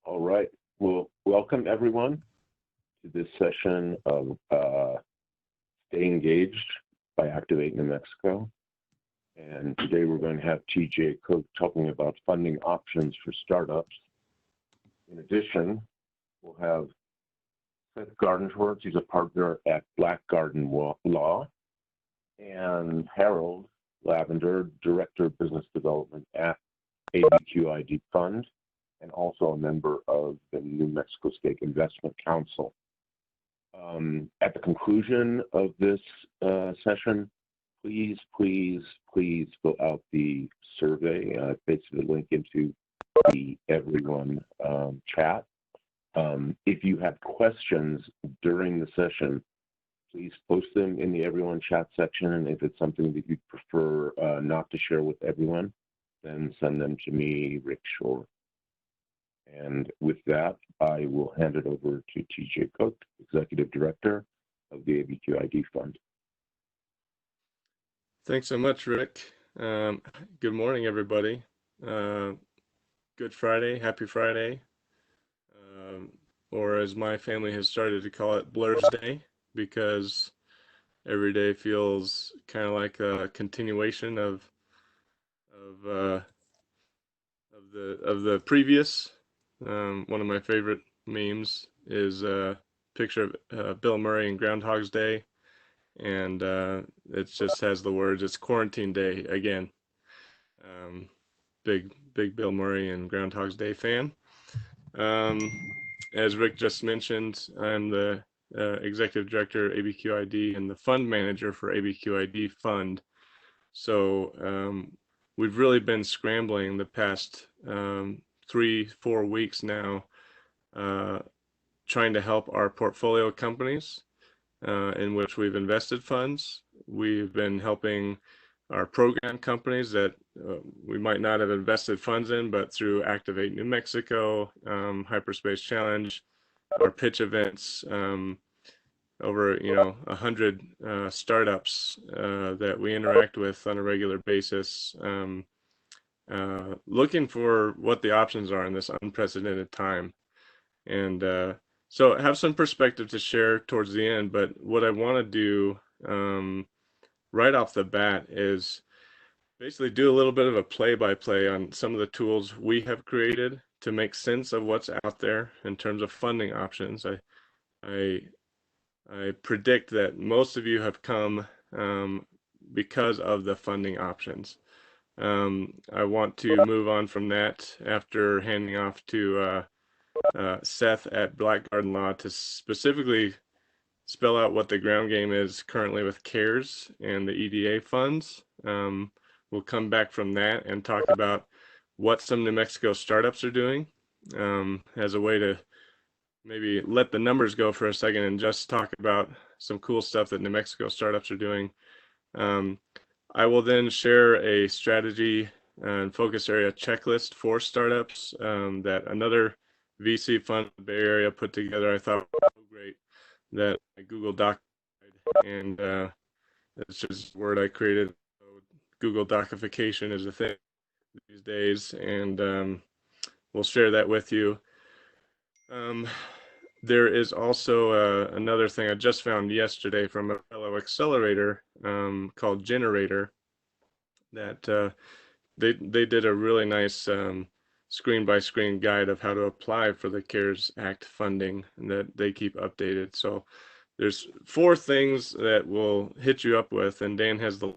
All right. Well, welcome everyone to this session of Stay Engaged by Activate New Mexico. And today we're going to have TJ Cook talking about funding options for startups. In addition, we'll have Seth Gardensworth, he's a partner at Black Garden Law, and Harold Lavender, Director of Business Development at CABQ ID Fund, and also a member of the New Mexico State Investment Council. At the conclusion of this session, please fill out the survey. Basically link into the Everyone chat. If you have questions during the session, please post them in the Everyone chat section, and if it's something that you'd prefer not to share with everyone, then send them to me, Rick Shore. And with that, I will hand it over to TJ Cook, Executive Director of the CABQ ID Fund. Thanks so much, Rick. Good morning, everybody. Good Friday, happy Friday. Or as my family has started to call it, Blur's Day, because every day feels kind of like a continuation of the previous. One of my favorite memes is a picture of Bill Murray in Groundhog's Day, and it just has the words, it's quarantine day again. Big Bill Murray and Groundhog's Day fan. As Rick just mentioned, I'm the Executive Director of CABQ ID and the Fund Manager for CABQ ID Fund. So we've really been scrambling the past 3-4 weeks now, trying to help our portfolio companies in which we've invested funds. We've been helping our program companies that we might not have invested funds in, but through Activate New Mexico, Hyperspace Challenge, our pitch events, over 100 startups that we interact with on a regular basis, looking for what the options are in this unprecedented time. And so I have some perspective to share towards the end, but what I want to do right off the bat is basically do a little bit of a play-by-play on some of the tools we have created to make sense of what's out there in terms of funding options. I predict that most of you have come because of the funding options. I want to move on from that after handing off to Seth at Black Garden Law to specifically spell out what the ground game is currently with CARES and the EDA funds. We'll come back from that and talk about what some New Mexico startups are doing as a way to maybe let the numbers go for a second and just talk about some cool stuff that New Mexico startups are doing. I will then share a strategy and focus area checklist for startups that another VC fund in the Bay Area put together. I thought was so great that I Google Doc, and it's just a word I created. So Google Docification is a thing these days, and we'll share that with you. There is also another thing I just found yesterday from a fellow accelerator called Generator, that they did a really nice screen-by-screen guide of how to apply for the CARES Act funding, and that they keep updated. So there's 4 things that will hit you up with, and Dan has the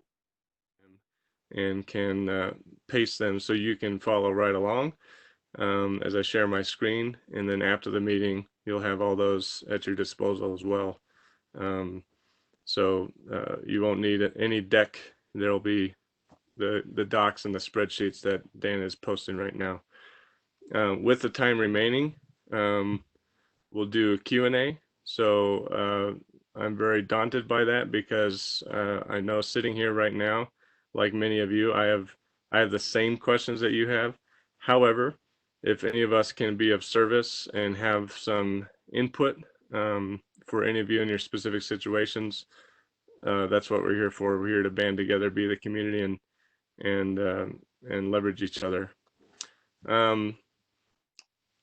and can paste them so you can follow right along as I share my screen, and then after the meeting you'll have all those at your disposal as well. So you won't need any deck. There'll be the docs and the spreadsheets that Dan is posting right now. With the time remaining, we'll do a Q&A. So I'm very daunted by that because I know sitting here right now, like many of you, I have the same questions that you have. However, if any of us can be of service and have some input for any of you in your specific situations, that's what we're here for. We're here to band together, be the community, and leverage each other.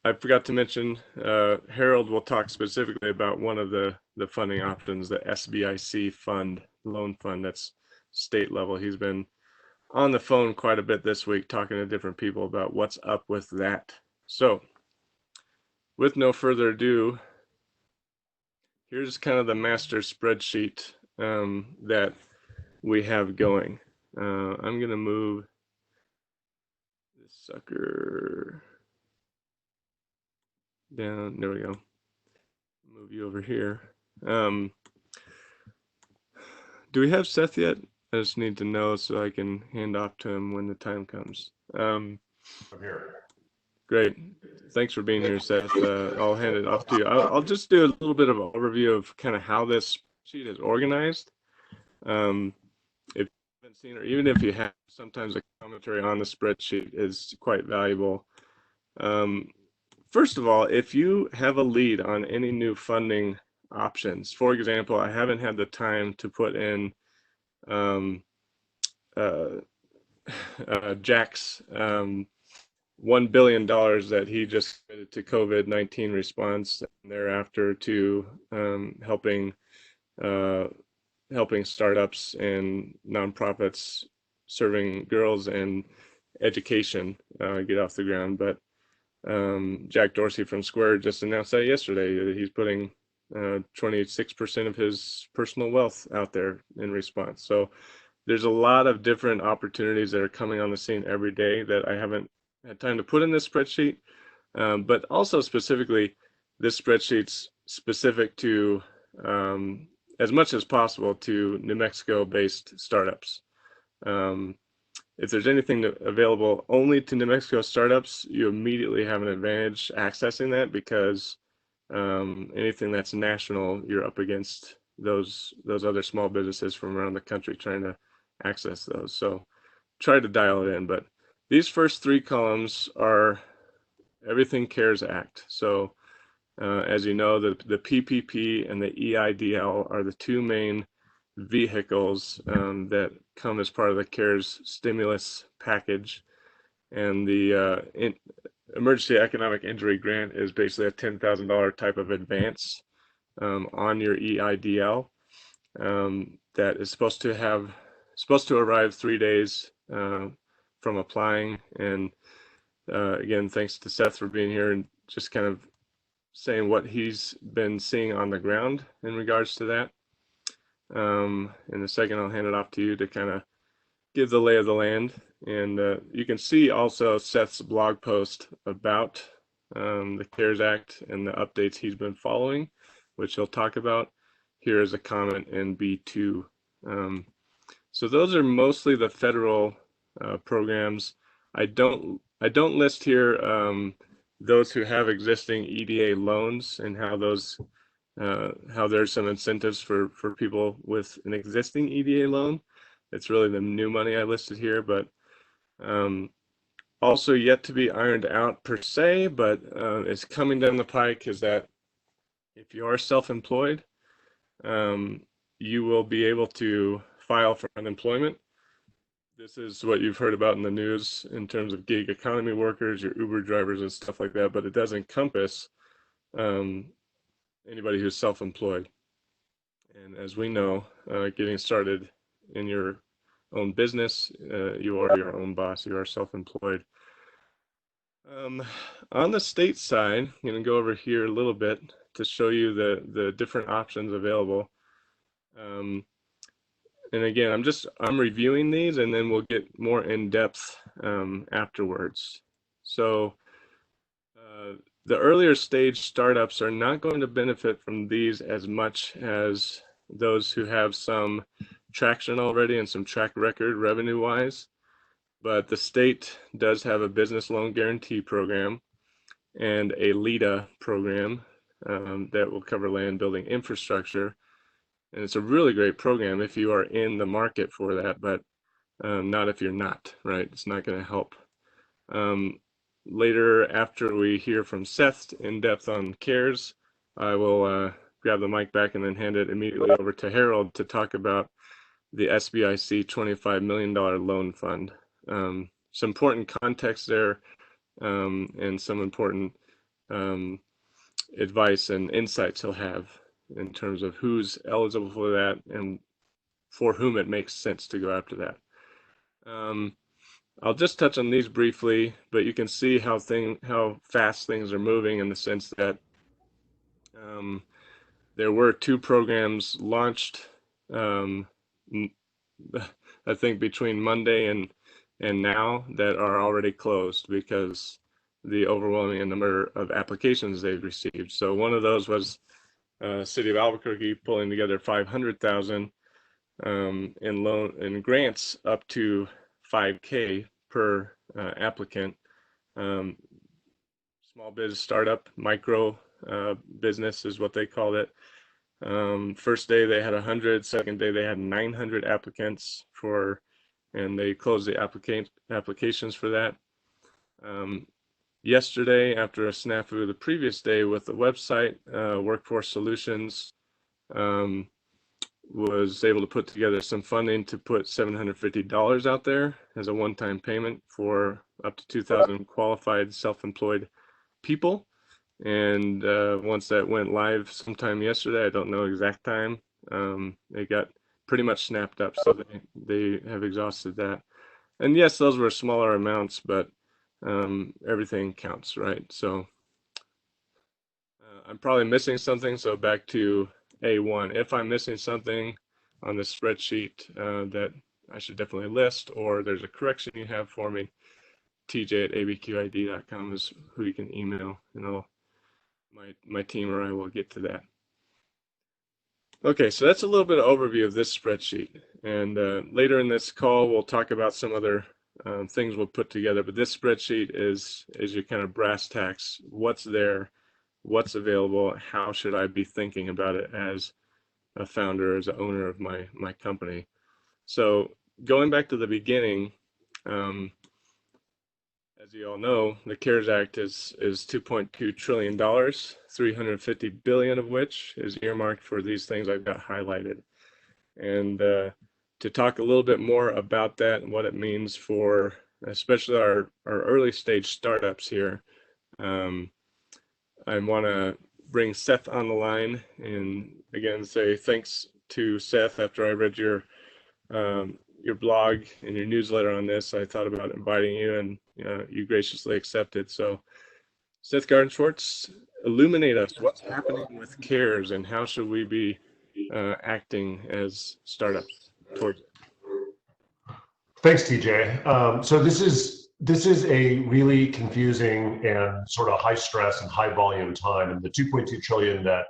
I forgot to mention, Harold will talk specifically about one of the funding options, the SBIC fund, loan fund, that's state level. He's been on the phone quite a bit this week talking to different people about what's up with that. So with no further ado, here's kind of the master spreadsheet that we have going. I'm going to move this sucker down. There we go. Move you over here. Do we have Seth yet? I just need to know so I can hand off to him when the time comes. I'm here. Great. Thanks for being here, Seth. I'll hand it off to you. I'll just do a little bit of an overview of kind of how this sheet is organized. If you haven't seen, or even if you have, sometimes a commentary on the spreadsheet is quite valuable. First of all, if you have a lead on any new funding options, for example, I haven't had the time to put in Jack's $1 billion that he just committed to COVID-19 response, and thereafter to helping startups and nonprofits serving girls and education get off the ground. But Jack Dorsey from Square just announced that yesterday, that he's putting 26% of his personal wealth out there in response. So there's a lot of different opportunities that are coming on the scene every day that I haven't had time to put in this spreadsheet, but also specifically, this spreadsheet's specific to, as much as possible, to New Mexico-based startups. If there's anything available only to New Mexico startups, you immediately have an advantage accessing that, because anything that's national, you're up against those other small businesses from around the country trying to access those. So try to dial it in. But these first three columns are everything CARES Act. So as you know, the PPP and the EIDL are the two main vehicles that come as part of the CARES stimulus package. And the Emergency Economic Injury Grant is basically a $10,000 type of advance on your EIDL that is supposed to arrive 3 days from applying. And again, thanks to Seth for being here and just kind of saying what he's been seeing on the ground in regards to that. In a second, I'll hand it off to you to kind of give the lay of the land. And you can see also Seth's blog post about the CARES Act and the updates he's been following, which he'll talk about here as a comment in B2. So those are mostly the federal programs. I don't list here those who have existing EDA loans and how those how there's some incentives for people with an existing EDA loan. It's really the new money I listed here, but also yet to be ironed out per se, but it's coming down the pike, is that if you are self-employed, you will be able to file for unemployment. This is what you've heard about in the news in terms of gig economy workers, your Uber drivers and stuff like that, but it does encompass anybody who's self-employed. And as we know, getting started in your own business, you are your own boss, you are self-employed. On the state side, I'm going to go over here a little bit to show you the different options available. And again, I'm reviewing these, and then we'll get more in depth afterwards. So the earlier stage startups are not going to benefit from these as much as those who have some traction already and some track record revenue wise. But the state does have a business loan guarantee program and a LEDA program that will cover land, building, infrastructure. And it's a really great program if you are in the market for that, but not if you're not, right? It's not going to help. Later, after we hear from Seth in depth on CARES, I will grab the mic back and then hand it immediately over to Harold to talk about the SBIC $25 million loan fund. Some important context there and some important advice and insights he'll have in terms of who's eligible for that and for whom it makes sense to go after that. I'll just touch on these briefly, but you can see how fast things are moving in the sense that there were 2 programs launched, I think between Monday and now, that are already closed because the overwhelming number of applications they've received. So one of those was City of Albuquerque pulling together 500,000 in grants up to 5K per applicant. Small biz startup, micro business is what they called it. First day they had 100, second day they had 900 applicants and they closed the applications for that. Yesterday, after a snafu the previous day with the website, Workforce Solutions was able to put together some funding to put $750 out there as a one-time payment for up to 2,000 qualified self-employed people. And once that went live sometime yesterday, I don't know exact time, it got pretty much snapped up, so they have exhausted that. And yes, those were smaller amounts, but everything counts, right? So I'm probably missing something, so back to A1. If I'm missing something on the spreadsheet that I should definitely list, or there's a correction you have for me, tj@abqid.com is who you can email, and my team or I will get to that. Okay, so that's a little bit of overview of this spreadsheet. And later in this call, we'll talk about some other things we'll put together. But this spreadsheet is your kind of brass tacks. What's there? What's available? How should I be thinking about it as a founder, as an owner of my company? So going back to the beginning, as you all know, the CARES Act is $2.2 trillion, 350 billion of which is earmarked for these things I've got highlighted. And to talk a little bit more about that and what it means for especially our early stage startups here, I want to bring Seth on the line and again say thanks to Seth. After I read your blog and your newsletter on this, I thought about inviting you, and you graciously accepted. So Seth Garden-Schwartz, illuminate us. What's happening with CARES and how should we be acting as startups towards it? Thanks, TJ. So this is a really confusing and sort of high stress and high volume time. And the 2.2 trillion that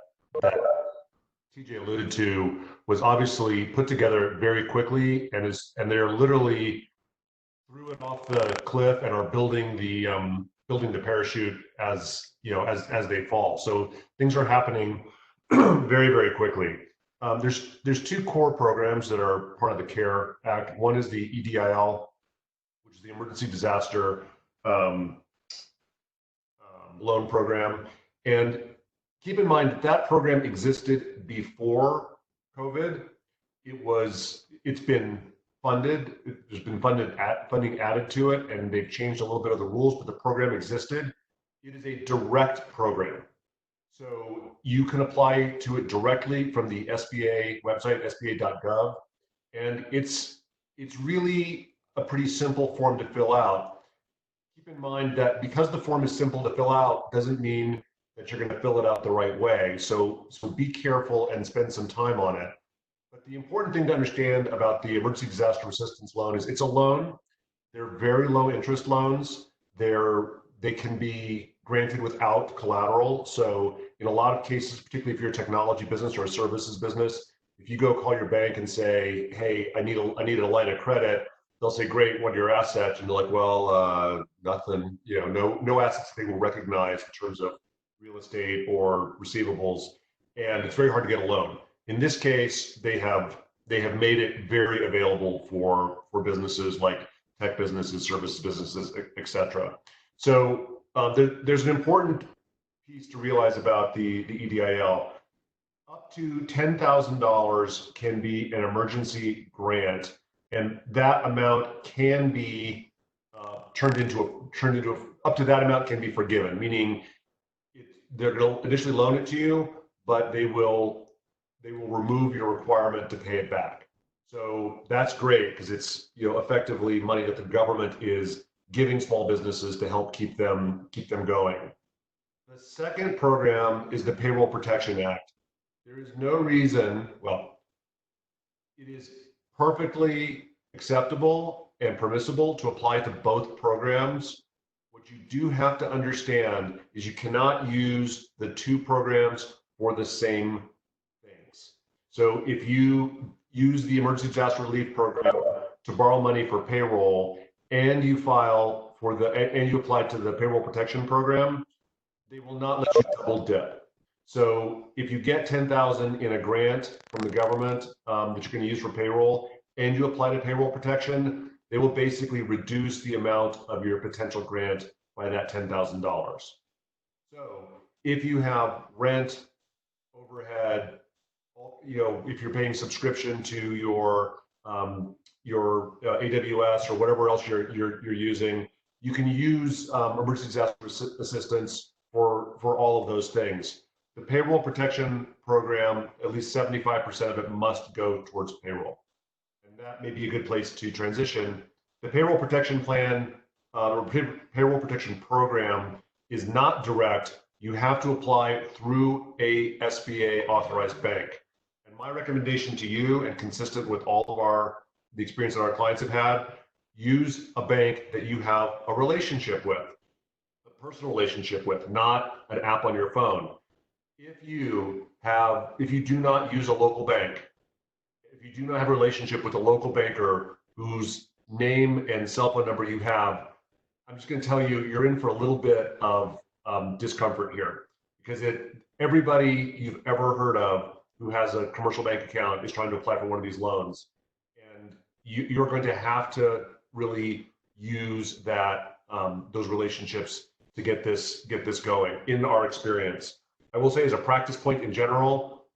TJ alluded to was obviously put together very quickly, and they're literally threw it off the cliff and are building the parachute as they fall. So things are happening very, very quickly. There's 2 core programs that are part of the CARE Act. One is the EDIL, which is the Emergency Disaster Loan Program. And keep in mind that program existed before COVID. It's been funded. There's been funding added to it, and they've changed a little bit of the rules, but the program existed. It is a direct program. So you can apply to it directly from the SBA website, sba.gov, and it's really a pretty simple form to fill out. Keep in mind that because the form is simple to fill out doesn't mean that you're going to fill it out the right way. So be careful and spend some time on it. But the important thing to understand about the Emergency Disaster Assistance Loan is it's a loan. They're very low interest loans. They can be granted without collateral. So in a lot of cases, particularly if you're a technology business or a services business, if you go call your bank and say, hey, I need a line of credit, they'll say, great, what are your assets? And they're like, well, nothing, no assets they will recognize in terms of real estate or receivables. And it's very hard to get a loan. In this case, they have made it very available for businesses like tech businesses, services businesses, et cetera. So there's an important piece to realize about the EDIL. Up to $10,000 can be an emergency grant, and that amount can be up to that amount can be forgiven. Meaning, they're going to initially loan it to you, but they will remove your requirement to pay it back. So that's great because it's, you know, effectively money that the government is giving small businesses to help keep them going. The second program is the Payroll Protection Act. There is no reason, well, it is perfectly acceptable and permissible to apply to both programs. What you do have to understand is you cannot use the two programs for the same things. So if you use the Emergency Disaster Relief Program to borrow money for payroll and you file for and you apply to the Payroll Protection Program, they will not let you double dip. So if you get 10,000 in a grant from the government that you're going to use for payroll and you apply to payroll protection, they will basically reduce the amount of your potential grant by that $10,000. So if you have rent, overhead, you know, if you're paying subscription to your AWS or whatever else you're using, you can use emergency disaster assistance for all of those things. The payroll protection program, at least 75% of it must go towards payroll. And that may be a good place to transition. The payroll protection plan or payroll protection program is not direct. You have to apply through a SBA authorized bank. And my recommendation to you, and consistent with all of the experience that our clients have had, use a bank that you have a relationship with, a personal relationship with, not an app on your phone. If you do not use a local bank, if you do not have a relationship with a local banker whose name and cell phone number you have, I'm just going to tell you, you're in for a little bit of discomfort here, because everybody you've ever heard of who has a commercial bank account is trying to apply for one of these loans, and you're going to have to really use those relationships to get this going. In our experience, I will say, as a practice point in general,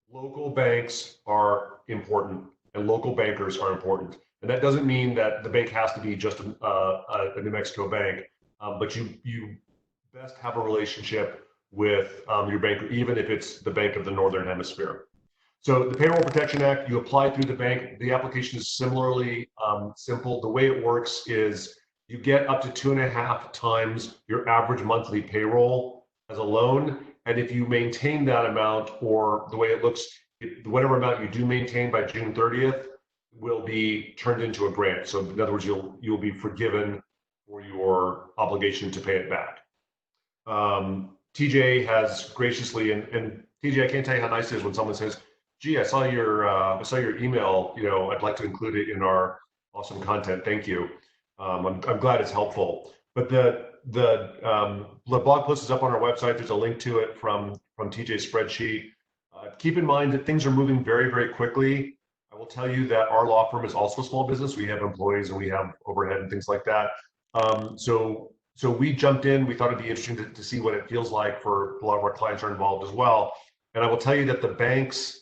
local banks are important and local bankers are important. And that doesn't mean that the bank has to be just a New Mexico bank, but you best have a relationship with your banker, even if it's the Bank of the Northern Hemisphere. So the Payroll Protection Act, you apply through the bank. The application is similarly simple. The way it works is you get up to 2.5 times your average monthly payroll as a loan. And if you maintain that amount, or the way it looks, whatever amount you do maintain by June 30th will be turned into a grant. So in other words, you'll be forgiven for your obligation to pay it back. TJ has graciously, and TJ, I can't tell you how nice it is when someone says, "Gee, I saw your email. You know, I'd like to include it in our awesome content. Thank you." I'm glad it's helpful. But the blog post is up on our website. There's a link to it from TJ's spreadsheet. Keep in mind that things are moving very, very quickly. I will tell you that our law firm is also a small business. We have employees and we have overhead and things like that. So we jumped in. We thought it'd be interesting to see what it feels like for a lot of our clients are involved as well. And I will tell you that the banks,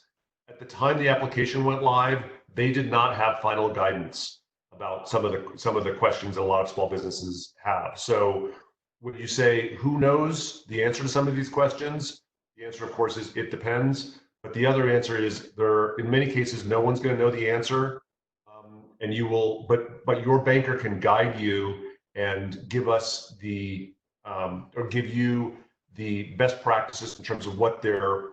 at the time the application went live, they did not have final guidance about some of the questions that a lot of small businesses have. So when you say, who knows the answer to some of these questions? The answer, of course, is it depends. But the other answer is, in many cases, no one's going to know the answer, and you will. But your banker can guide you and give us or give you the best practices in terms of what they're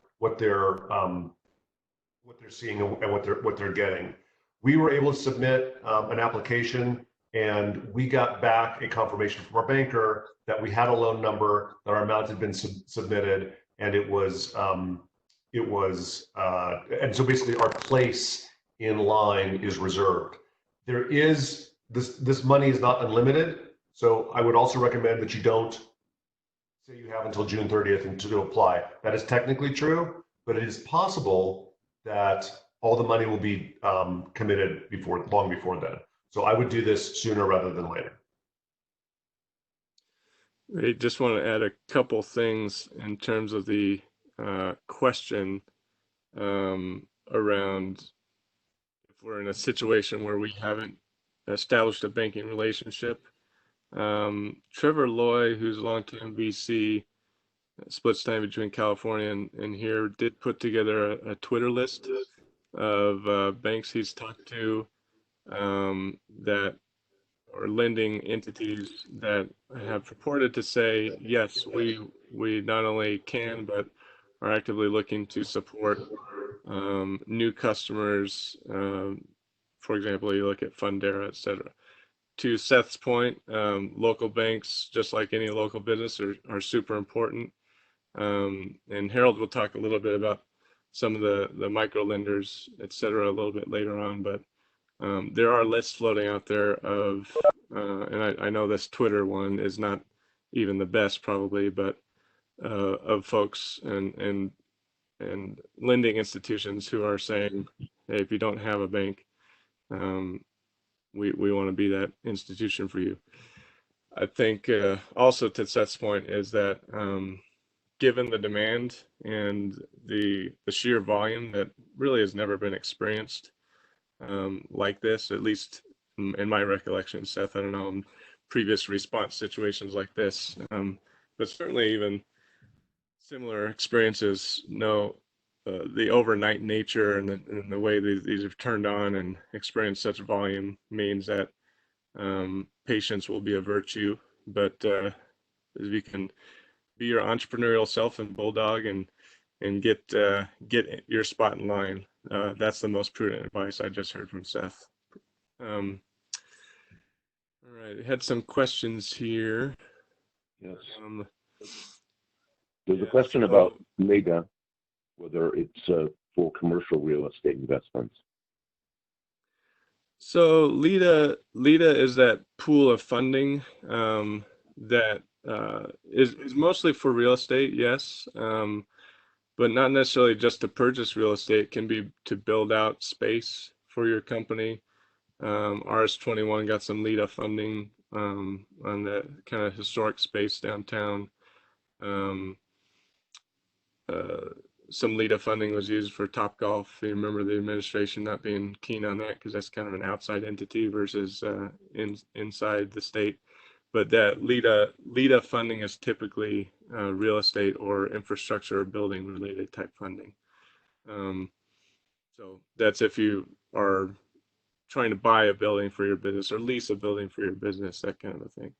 seeing and what they're getting. We were able to submit an application, and we got back a confirmation from our banker that we had a loan number, that our amount had been submitted, and and so basically our place in line is reserved. There is this money is not unlimited, so I would also recommend that you don't say you have until June 30th to apply. That is technically true, but it is possible that all the money will be committed long before then. So I would do this sooner rather than later. I just want to add a couple things in terms of the question around if we're in a situation where we haven't established a banking relationship. Trevor Loy, who's long-term VC, splits time between California and here, did put together a Twitter list of banks he's talked to, that or lending entities that have purported to say, yes, we not only can, but are actively looking to support new customers. For example, you look at Fundera, et cetera. To Seth's point, local banks, just like any local business, are super important. And Harold will talk a little bit about some of the micro lenders, et cetera, a little bit later on. But there are lists floating out there of, and I know this Twitter one is not even the best probably, but of folks and lending institutions who are saying, hey, if you don't have a bank, we want to be that institution for you. I think also to Seth's point is that given the demand and the sheer volume that really has never been experienced like this, at least in my recollection, Seth, I don't know, in previous response situations like this, but certainly even similar experiences, know the overnight nature and the way these have turned on and experienced such volume means that patience will be a virtue. But if you can be your entrepreneurial self and bulldog and get your spot in line, that's the most prudent advice I just heard from Seth. All right, I had some questions here. Yes. There's a question about MEGA, whether it's for commercial real estate investments. So LIDA is that pool of funding that is mostly for real estate, yes, but not necessarily just to purchase real estate. It can be to build out space for your company. RS21 got some LIDA funding on the kind of historic space downtown. Some LIDA funding was used for Topgolf. You remember the administration not being keen on that because that's kind of an outside entity versus inside the state. But that LIDA funding is typically real estate or infrastructure or building related type funding. So that's if you are trying to buy a building for your business or lease a building for your business, that kind of a thing.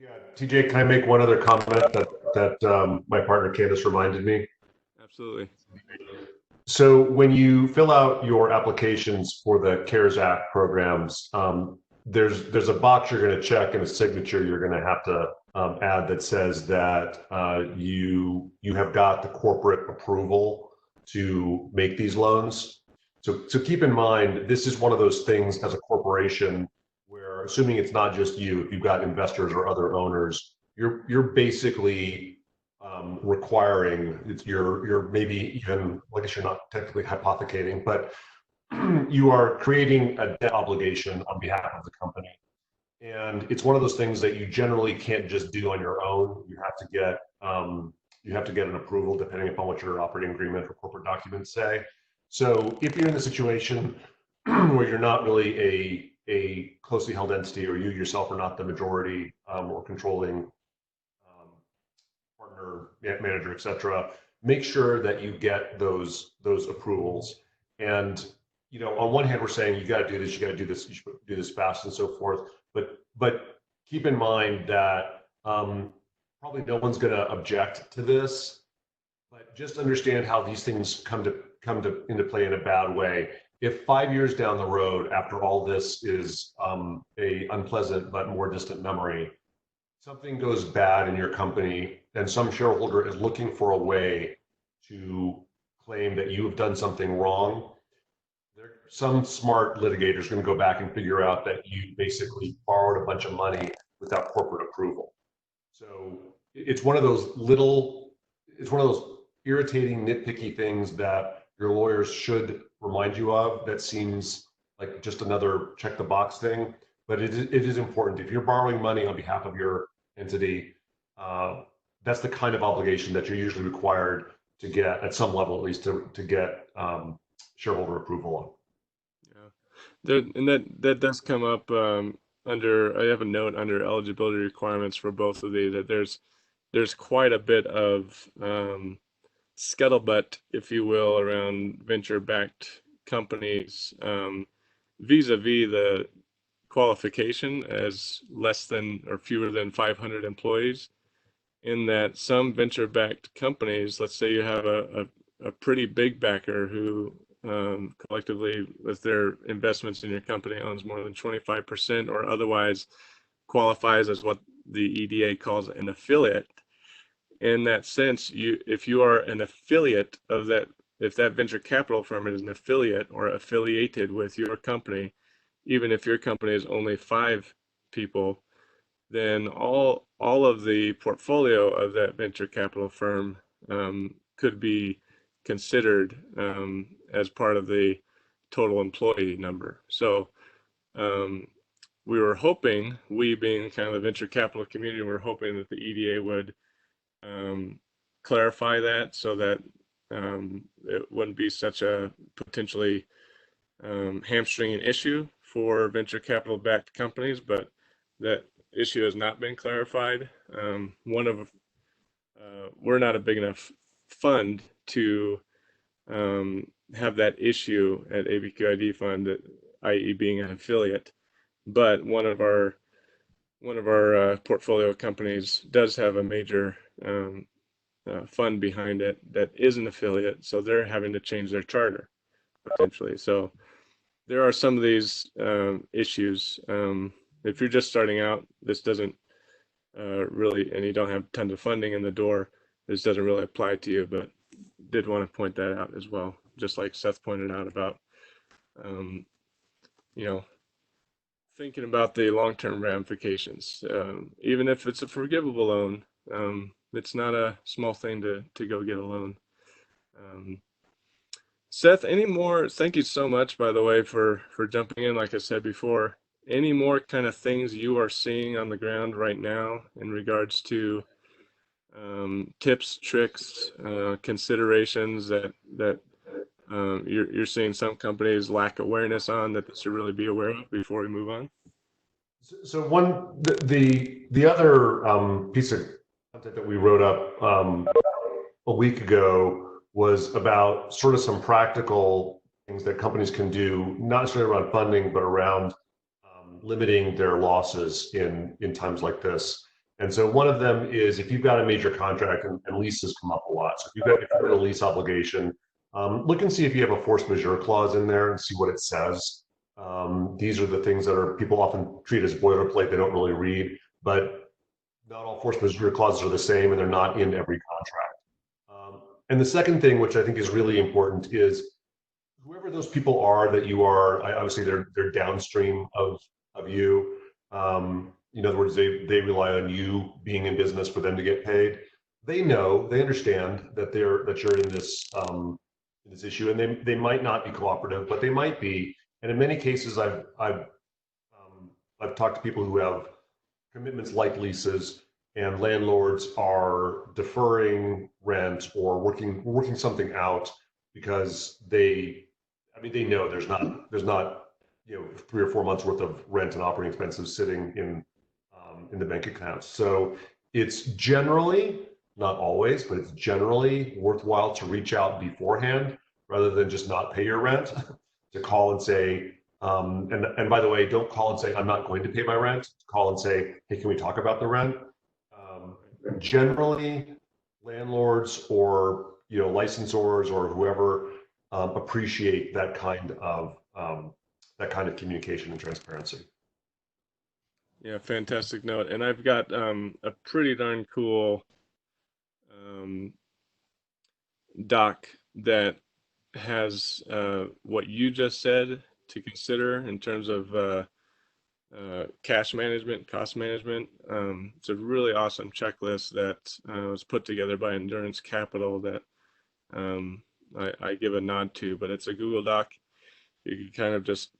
Yeah, TJ, can I make one other comment that my partner Candace reminded me? Absolutely. So when you fill out your applications for the CARES Act programs, there's a box you're going to check and a signature you're going to have to add that says that you have got the corporate approval to make these loans. So keep in mind, this is one of those things as a corporation where, assuming it's not just you, if you've got investors or other owners, you're basically requiring, you're maybe even, I guess you're not technically hypothecating, but you are creating a debt obligation on behalf of the company. And it's one of those things that you generally can't just do on your own. You have to get an approval depending upon what your operating agreement or corporate documents say. So if you're in the situation where you're not really a closely held entity, or you yourself are not the majority or controlling partner, manager, et cetera, make sure that you get those approvals. And on one hand, we're saying you got to do this, you got to do this, you should do this fast and so forth. But keep in mind that probably no one's going to object to this. But just understand how these things come into play in a bad way. If 5 years down the road, after all this is a unpleasant but more distant memory, something goes bad in your company and some shareholder is looking for a way to claim that you have done something wrong, some smart litigator is going to go back and figure out that you basically borrowed a bunch of money without corporate approval. So it's one of those irritating, nitpicky things that your lawyers should remind you of. That seems like just another check the box thing, but it is important. If you're borrowing money on behalf of your entity, that's the kind of obligation that you're usually required to get at some level, at least to get shareholder approval on. Yeah, and that does come up I have a note under eligibility requirements for both of these that there's quite a bit of scuttlebutt, if you will, around venture-backed companies vis-a-vis the qualification as less than or fewer than 500 employees. In that some venture-backed companies, let's say you have a pretty big backer who collectively with their investments in your company owns more than 25% or otherwise qualifies as what the EDA calls an affiliate. In that sense, if you are an affiliate of that, if that venture capital firm is an affiliate or affiliated with your company, even if your company is only 5 people, then all of the portfolio of that venture capital firm could be considered as part of the total employee number. So we were hoping, we being kind of the venture capital community, we're hoping that the EDA would clarify that so that it wouldn't be such a potentially hamstringing issue for venture capital backed companies, but that issue has not been clarified. We're not a big enough fund to have that issue at ABQID fund, i.e. being an affiliate, but one of our portfolio companies does have a major fund behind it that is an affiliate, so they're having to change their charter potentially. So there are some of these issues. If you're just starting out, this doesn't really, and you don't have tons of funding in the door, this doesn't really apply to you, but did want to point that out as well, just like Seth pointed out about, you know, thinking about the long-term ramifications. Even if it's a forgivable loan, it's not a small thing to go get a loan. Seth, any more? Thank you so much, by the way, for jumping in. Like I said before, any more kind of things you are seeing on the ground right now in regards to tips, tricks, considerations that you're seeing some companies lack awareness on that they should really be aware of before we move on? So the other piece of content that we wrote up a week ago was about sort of some practical things that companies can do, not necessarily around funding, but around limiting their losses in times like this. And so one of them is if you've got a major contract, and leases come up a lot. So if you've got a lease obligation, look and see if you have a force majeure clause in there and see what it says. These are the things that people often treat as boilerplate. They don't really read, but not all force majeure clauses are the same, and they're not in every contract. And the second thing, which I think is really important, is whoever those people are that you are, obviously they're downstream of you. In other words, they rely on you being in business for them to get paid. They understand that you're in this issue, and they might not be cooperative, but they might be. And in many cases, I've talked to people who have commitments like leases, and landlords are deferring rent or working something out because they know there's not 3 or 4 months worth of rent and operating expenses sitting in the bank accounts. So it's generally, not always, but it's generally worthwhile to reach out beforehand rather than just not pay your rent. To call and say, and by the way, don't call and say I'm not going to pay my rent. Call and say, hey, can we talk about the rent? Generally, landlords or licensors or whoever appreciate that kind of communication and transparency. Yeah, fantastic note. And I've got a pretty darn cool doc that has what you just said to consider in terms of cash management, cost management. It's a really awesome checklist that was put together by Endurance Capital that I give a nod to, but it's a Google Doc. You can kind of just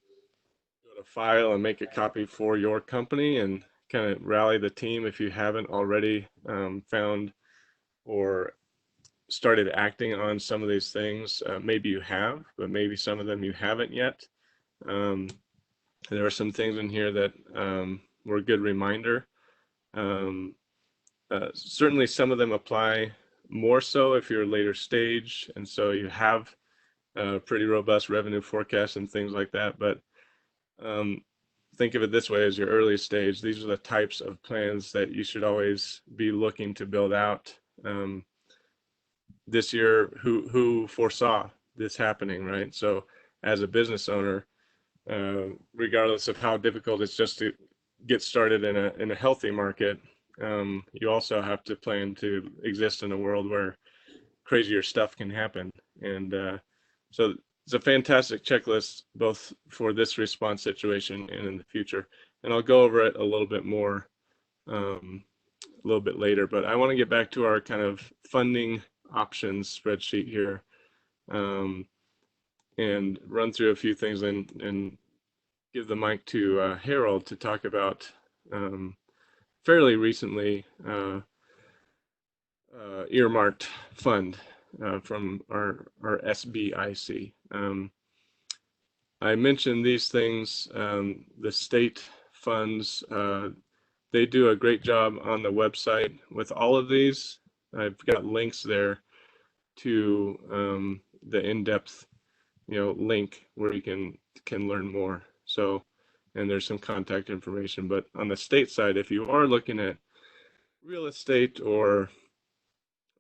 go to file and make a copy for your company and kind of rally the team if you haven't already found or started acting on some of these things. Maybe you have, but maybe some of them you haven't yet. There are some things in here that were a good reminder. Certainly some of them apply more so if you're later stage, and so you have pretty robust revenue forecasts and things like that. But think of it this way: as your early stage, these are the types of plans that you should always be looking to build out. This year, who foresaw this happening, right? So as a business owner, regardless of how difficult it's just to get started in a healthy market, you also have to plan to exist in a world where crazier stuff can happen. And so it's a fantastic checklist, both for this response situation and in the future. And I'll go over it a little bit more a little bit later, but I want to get back to our kind of funding options spreadsheet here, and run through a few things and give the mic to Harold to talk about fairly recently earmarked fund from our SBIC. I mentioned these things, the state funds, they do a great job on the website with all of these. I've got links there to the in-depth, link where you can learn more. So, and there's some contact information. But on the state side, if you are looking at real estate or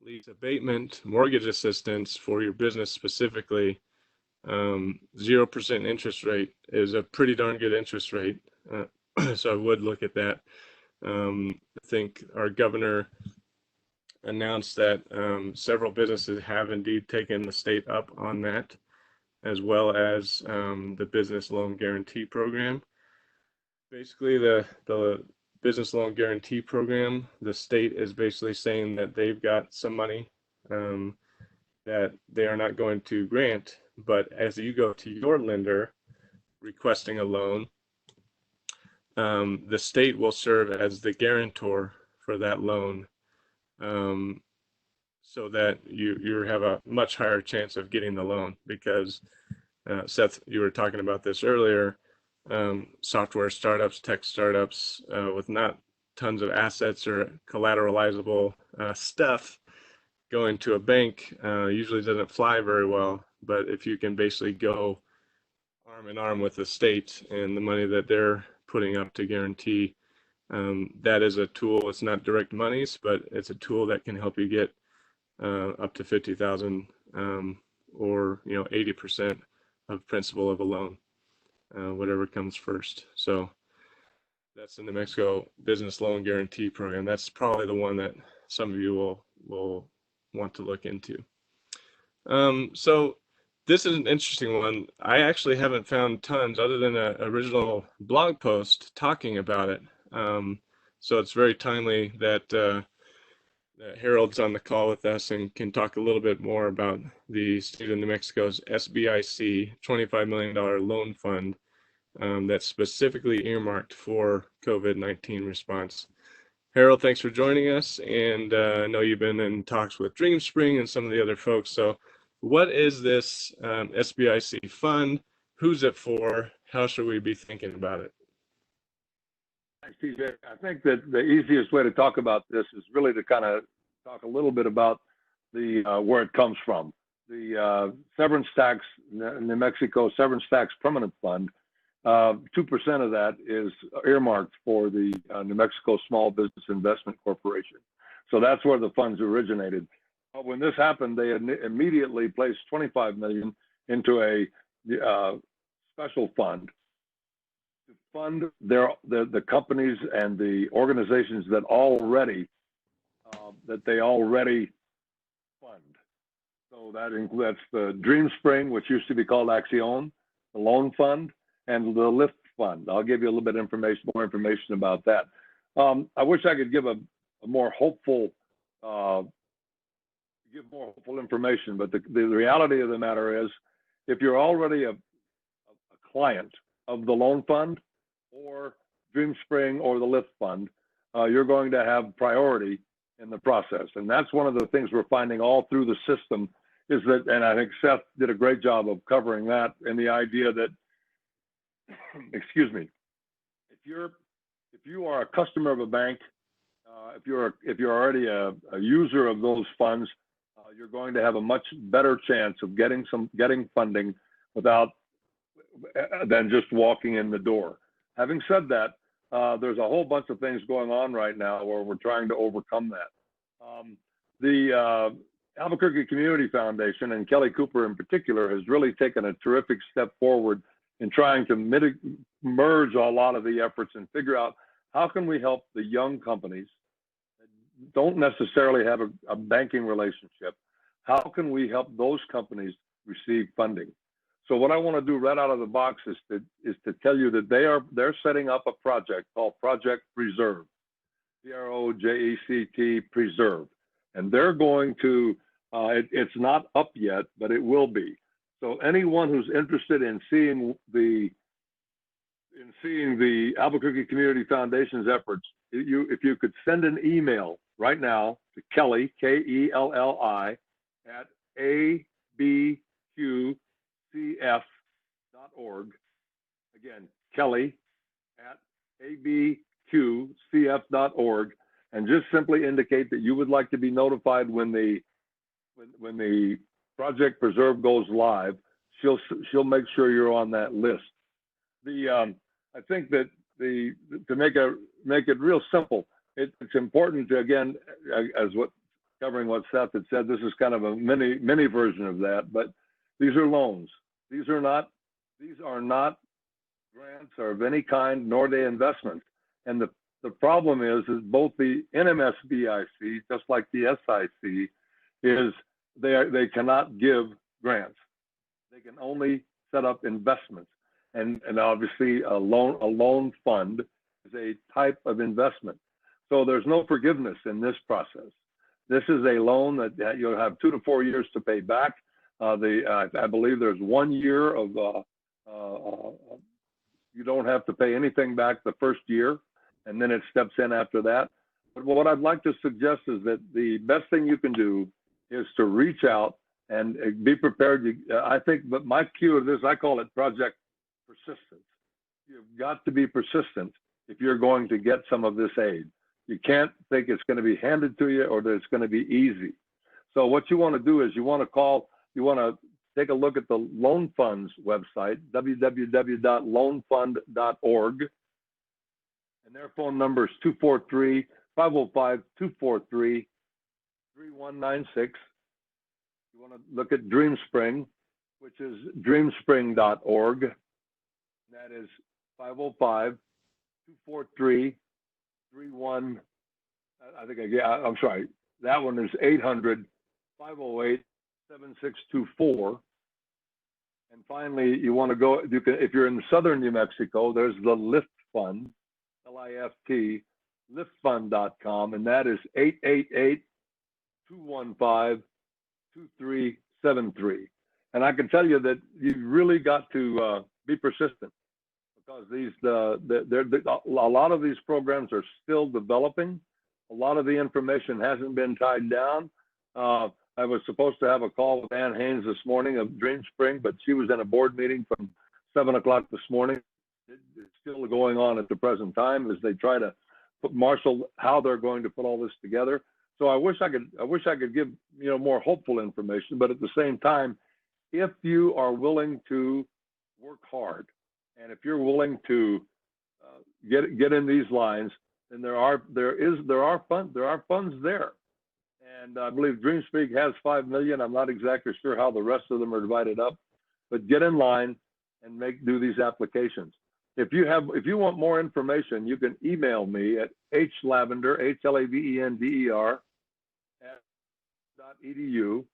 lease abatement, mortgage assistance for your business specifically, 0% interest rate is a pretty darn good interest rate. So I would look at that. I think our governor announced that several businesses have indeed taken the state up on that, as well as the business loan guarantee program. Basically, the business loan guarantee program, the state is basically saying that they've got some money that they are not going to grant, but as you go to your lender requesting a loan, the state will serve as the guarantor for that loan, so that you have a much higher chance of getting the loan, because Seth, you were talking about this earlier, software startups, tech startups with not tons of assets or collateralizable stuff going to a bank usually doesn't fly very well. But if you can basically go arm in arm with the state and the money that they're putting up to guarantee, that is a tool. It's not direct monies, but it's a tool that can help you get up to 50,000 or 80% of principal of a loan, whatever comes first. So that's the New Mexico Business Loan Guarantee Program. That's probably the one that some of you will want to look into. So this is an interesting one. I actually haven't found tons other than an original blog post talking about it. So it's very timely that Harold's on the call with us and can talk a little bit more about the state of New Mexico's SBIC $25 million loan fund that's specifically earmarked for COVID-19 response. Harold, thanks for joining us. And I know you've been in talks with DreamSpring and some of the other folks. So what is this SBIC fund? Who's it for? How should we be thinking about it? Thanks, TJ. I think that the easiest way to talk about this is really to kind of talk a little bit about the where it comes from. The severance tax, New Mexico severance tax permanent fund, 2% of that is earmarked for the New Mexico Small Business Investment Corporation. So that's where the funds originated. But when this happened, they immediately placed $25 million into a special fund to fund the companies and the organizations that they already fund. So that's the DreamSpring, which used to be called Accion, the Loan Fund, and the Lift Fund. I'll give you a little bit more information about that. I wish I could give more hopeful information, but the reality of the matter is, if you're already a client of the Loan Fund or DreamSpring or the Lift Fund, you're going to have priority in the process. And that's one of the things we're finding all through the system is that, and I think Seth did a great job of covering that, and the idea that excuse me, if you are a customer of a bank, if you're already a user of those funds, you're going to have a much better chance of getting funding without than just walking in the door. Having said that, there's a whole bunch of things going on right now where we're trying to overcome that. The Albuquerque Community Foundation, and Kelly Cooper in particular, has really taken a terrific step forward in trying to merge a lot of the efforts and figure out how can we help the young companies that don't necessarily have a banking relationship. How can we help those companies receive funding? So what I want to do right out of the box is to tell you that they're setting up a project called Project Preserve, PROJECT Preserve, and they're going to. It's not up yet, but it will be. So anyone who's interested in seeing the Albuquerque Community Foundation's efforts, if you could send an email right now to Kelly, Kelli, at abqcf.org. Again, Kelly at abqcf.org, and just simply indicate that you would like to be notified when the Project Preserve goes live. She'll make sure you're on that list. I think that to make it real simple, it's important to, again, covering what Seth had said, this is kind of a mini version of that, but these are loans. These are not grants or of any kind, nor they investments. And the problem is both the NMSBIC, just like the SIC, is they cannot give grants. They can only set up investments. And obviously a loan fund is a type of investment. So there's no forgiveness in this process. This is a loan that you'll have 2 to 4 years to pay back. I believe there's 1 year of, you don't have to pay anything back the first year, and then it steps in after that. But what I'd like to suggest is that the best thing you can do is to reach out and be prepared. I think, but my cue of this, I call it Project Persistence. You've got to be persistent if you're going to get some of this aid. You can't think it's going to be handed to you or that it's going to be easy. So what you want to do is you want to take a look at the Loan Fund's website, www.loanfund.org. And their phone number is 505-243-3196. You want to look at DreamSpring, which is dreamspring.org. That is 505-243-31. I'm sorry. That one is 800-508-7624. And finally, you want to go. If you're in southern New Mexico, there's the Lift Fund, LIFT, liftfund.com, and that is 888-215-2373. And I can tell you that you really got to be persistent, because a lot of these programs are still developing. A lot of the information hasn't been tied down. I was supposed to have a call with Ann Haynes this morning of DreamSpring, but she was in a board meeting from 7 o'clock this morning. It's still going on at the present time as they try to marshal how they're going to put all this together. So I wish I could give more hopeful information, but at the same time, if you are willing to work hard, and if you're willing to get in these lines, then there are funds there. And I believe DreamSpeak has $5 million. I'm not exactly sure how the rest of them are divided up, but get in line and do these applications. If you want more information, you can email me at hlavender, HLAVENDER @edu,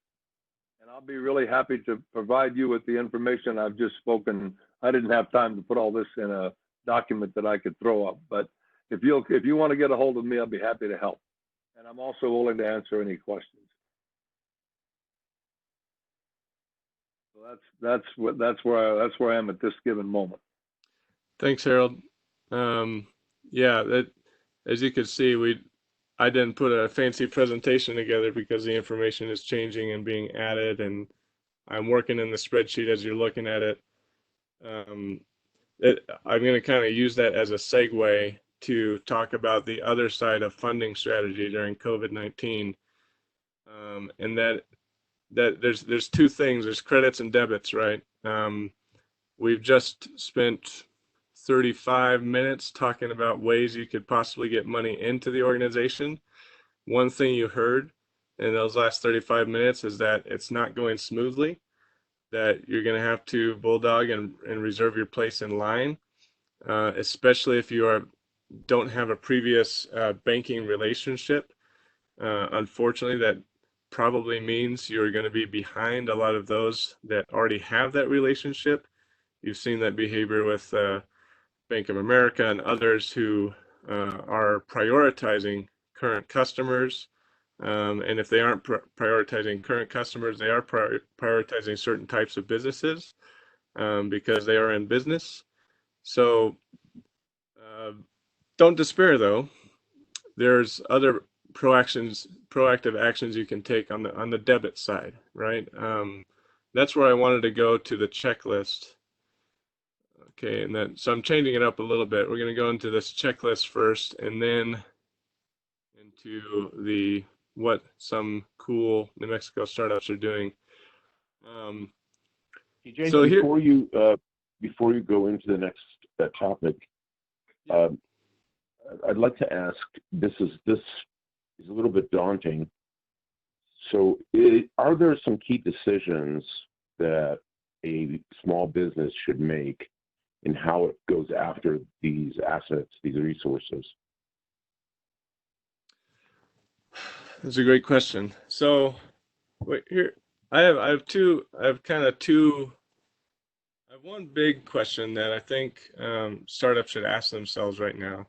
and I'll be really happy to provide you with the information I've just spoken. I didn't have time to put all this in a document that I could throw up, but if you want to get a hold of me, I'll be happy to help. And I'm also willing to answer any questions. So that's where I am at this given moment. Thanks, Harold. Yeah, as you can see, I didn't put a fancy presentation together because the information is changing and being added, and I'm working in the spreadsheet as you're looking at it. I'm going to kind of use that as a segue to talk about the other side of funding strategy during COVID-19, and that there's two things. There's credits and debits, right? We've just spent 35 minutes talking about ways you could possibly get money into the organization. One thing you heard in those last 35 minutes is that it's not going smoothly, that you're going to have to bulldog and reserve your place in line, especially if you don't have a previous banking relationship. Unfortunately, that probably means you're going to be behind a lot of those that already have that relationship. You've seen that behavior with Bank of America and others who are prioritizing current customers. And if they aren't prioritizing current customers, they are prioritizing certain types of businesses because they are in business. So don't despair, though. There's other proactive actions you can take on the debit side, right? That's where I wanted to go to the checklist. Okay, and then so I'm changing it up a little bit. We're going to go into this checklist first, and then into the what some cool New Mexico startups are doing. James, so before you go into the next topic, I'd like to ask. This is a little bit daunting. So, are there some key decisions that a small business should make in how it goes after these assets, these resources? That's a great question. So, wait, here I have one big question that I think startups should ask themselves right now,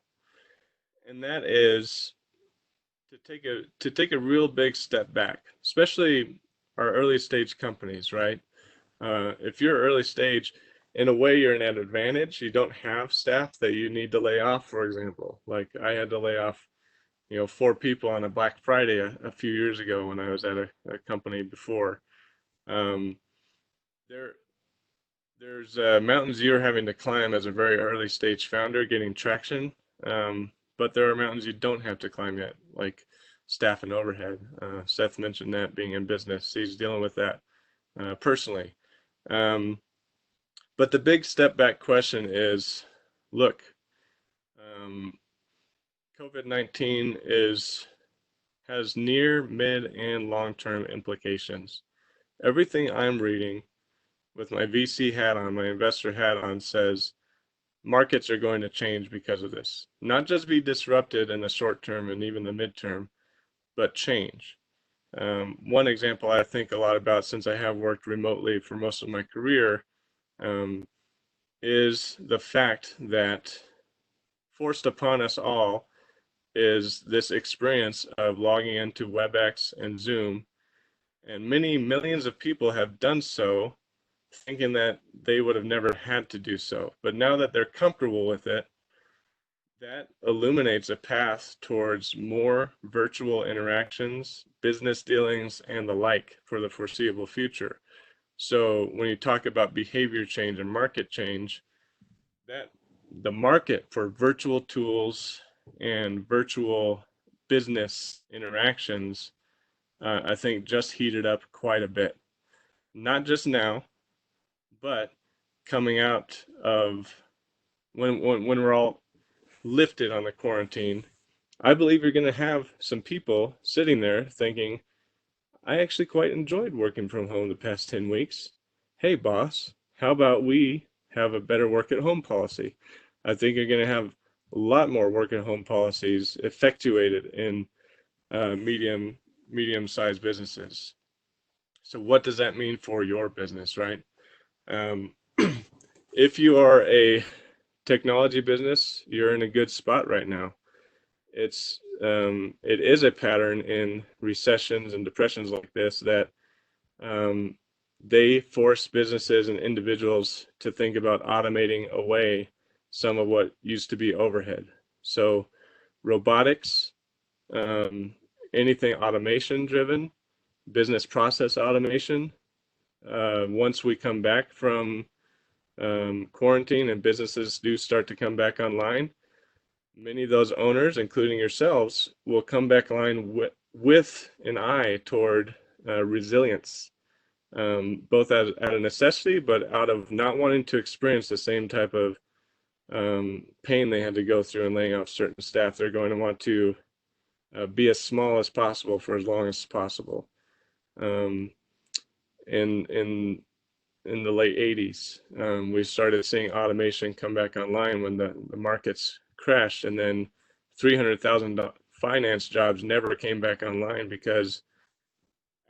and that is to take a real big step back, especially our early stage companies, right? If you're early stage, in a way, you're in an advantage. You don't have staff that you need to lay off, for example. Like I had to lay off, 4 people on a Black Friday a few years ago when I was at a company before. There's mountains you're having to climb as a very early stage founder, getting traction. But there are mountains you don't have to climb yet, like staff and overhead. Seth mentioned that being in business, he's dealing with that personally. But the big step back question is, look, COVID-19 has near, mid, and long-term implications. Everything I'm reading with my VC hat on, my investor hat on, says markets are going to change because of this. Not just be disrupted in the short term and even the midterm, but change. One example I think a lot about, since I have worked remotely for most of my career, is the fact that forced upon us all is this experience of logging into WebEx and Zoom, and many millions of people have done so thinking that they would have never had to do so. But now that they're comfortable with it, that illuminates a path towards more virtual interactions, business dealings, and the like for the foreseeable future. So when you talk about behavior change and market change, that the market for virtual tools and virtual business interactions, I think just heated up quite a bit. Not just now, but coming out of when we're all lifted on the quarantine, I believe you're going to have some people sitting there thinking, I actually quite enjoyed working from home the past 10 weeks. Hey, boss, how about we have a better work at home policy? I think you're going to have a lot more work at home policies effectuated in medium-sized businesses. So what does that mean for your business, right? If you are a technology business, you're in a good spot right now. It is a pattern in recessions and depressions like this that they force businesses and individuals to think about automating away some of what used to be overhead. So robotics, anything automation driven, business process automation. Once we come back from quarantine and businesses do start to come back online, many of those owners, including yourselves, will come back online with an eye toward resilience, both out of necessity, but out of not wanting to experience the same type of pain they had to go through in laying off certain staff. They're going to want to be as small as possible for as long as possible. In the late 80s, we started seeing automation come back online when the markets crashed, and then 300,000 finance jobs never came back online because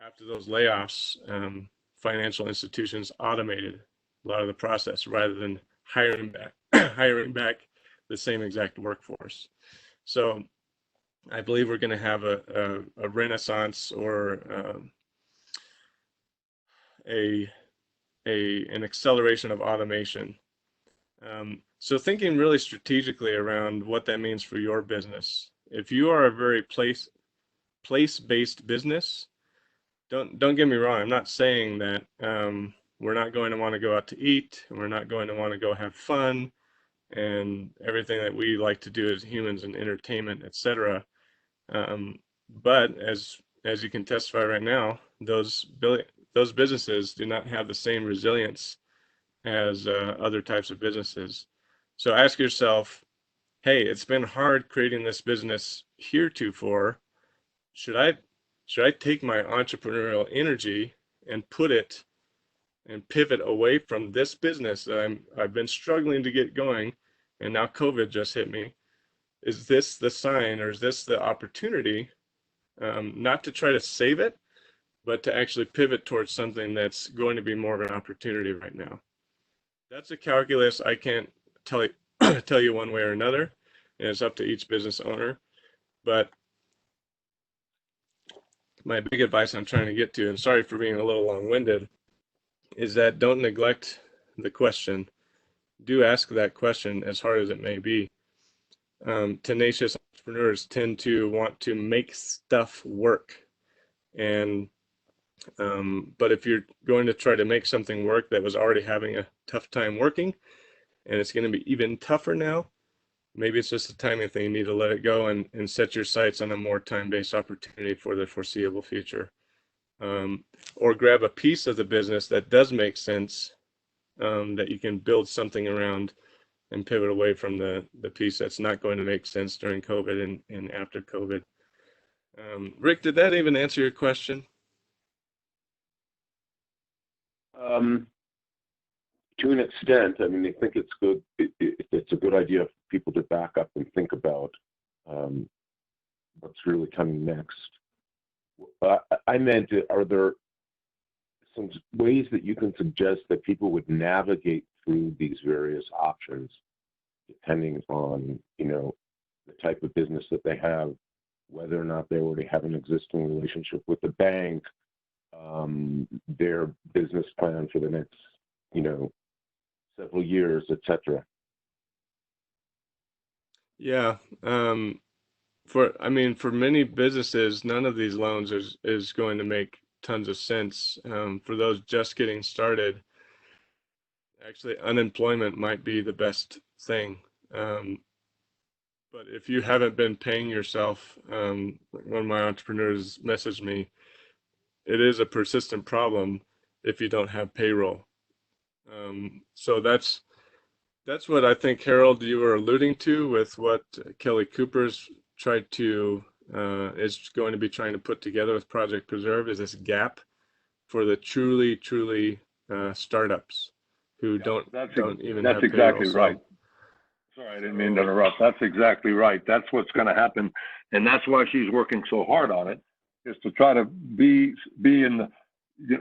after those layoffs, financial institutions automated a lot of the process rather than hiring back the same exact workforce. So I believe we're going to have a renaissance or an acceleration of automation. So thinking really strategically around what that means for your business. If you are a very place-based business, don't get me wrong. I'm not saying that we're not going to want to go out to eat, and we're not going to want to go have fun, and everything that we like to do as humans and entertainment, etc. But as you can testify right now, those businesses do not have the same resilience as other types of businesses. So ask yourself, hey, it's been hard creating this business heretofore. Should I take my entrepreneurial energy and put it and pivot away from this business that I've been struggling to get going, and now COVID just hit me? Is this the sign, or is this the opportunity, not to try to save it, but to actually pivot towards something that's going to be more of an opportunity right now? That's a calculus I can't tell you one way or another, and it's up to each business owner. But my big advice I'm trying to get to, and sorry for being a little long-winded, is that don't neglect the question. Do ask that question, as hard as it may be. Tenacious entrepreneurs tend to want to make stuff work, and but if you're going to try to make something work that was already having a tough time working, and it's going to be even tougher now, maybe it's just a timing thing. You need to let it go and set your sights on a more time-based opportunity for the foreseeable future. Or grab a piece of the business that does make sense, that you can build something around, and pivot away from the piece that's not going to make sense during COVID and after COVID. Rick, did that even answer your question? To an extent. I mean, I think it's good. It's a good idea for people to back up and think about what's really coming next. I meant, are there some ways that you can suggest that people would navigate through these various options, depending on, the type of business that they have, whether or not they already have an existing relationship with the bank, their business plan for the next, several years, etc. Yeah. For many businesses, none of these loans is going to make tons of sense. For those just getting started, actually unemployment might be the best thing. But if you haven't been paying yourself, one of my entrepreneurs messaged me, it is a persistent problem if you don't have payroll. So that's what I think, Harold, you were alluding to with what Kelly Cooper's is going to be trying to put together with Project Preserve, is this gap for the truly startups who don't even have payroll. That's exactly right. Sorry, I didn't mean to interrupt. That's exactly right. That's what's going to happen, and that's why she's working so hard on it, is to try to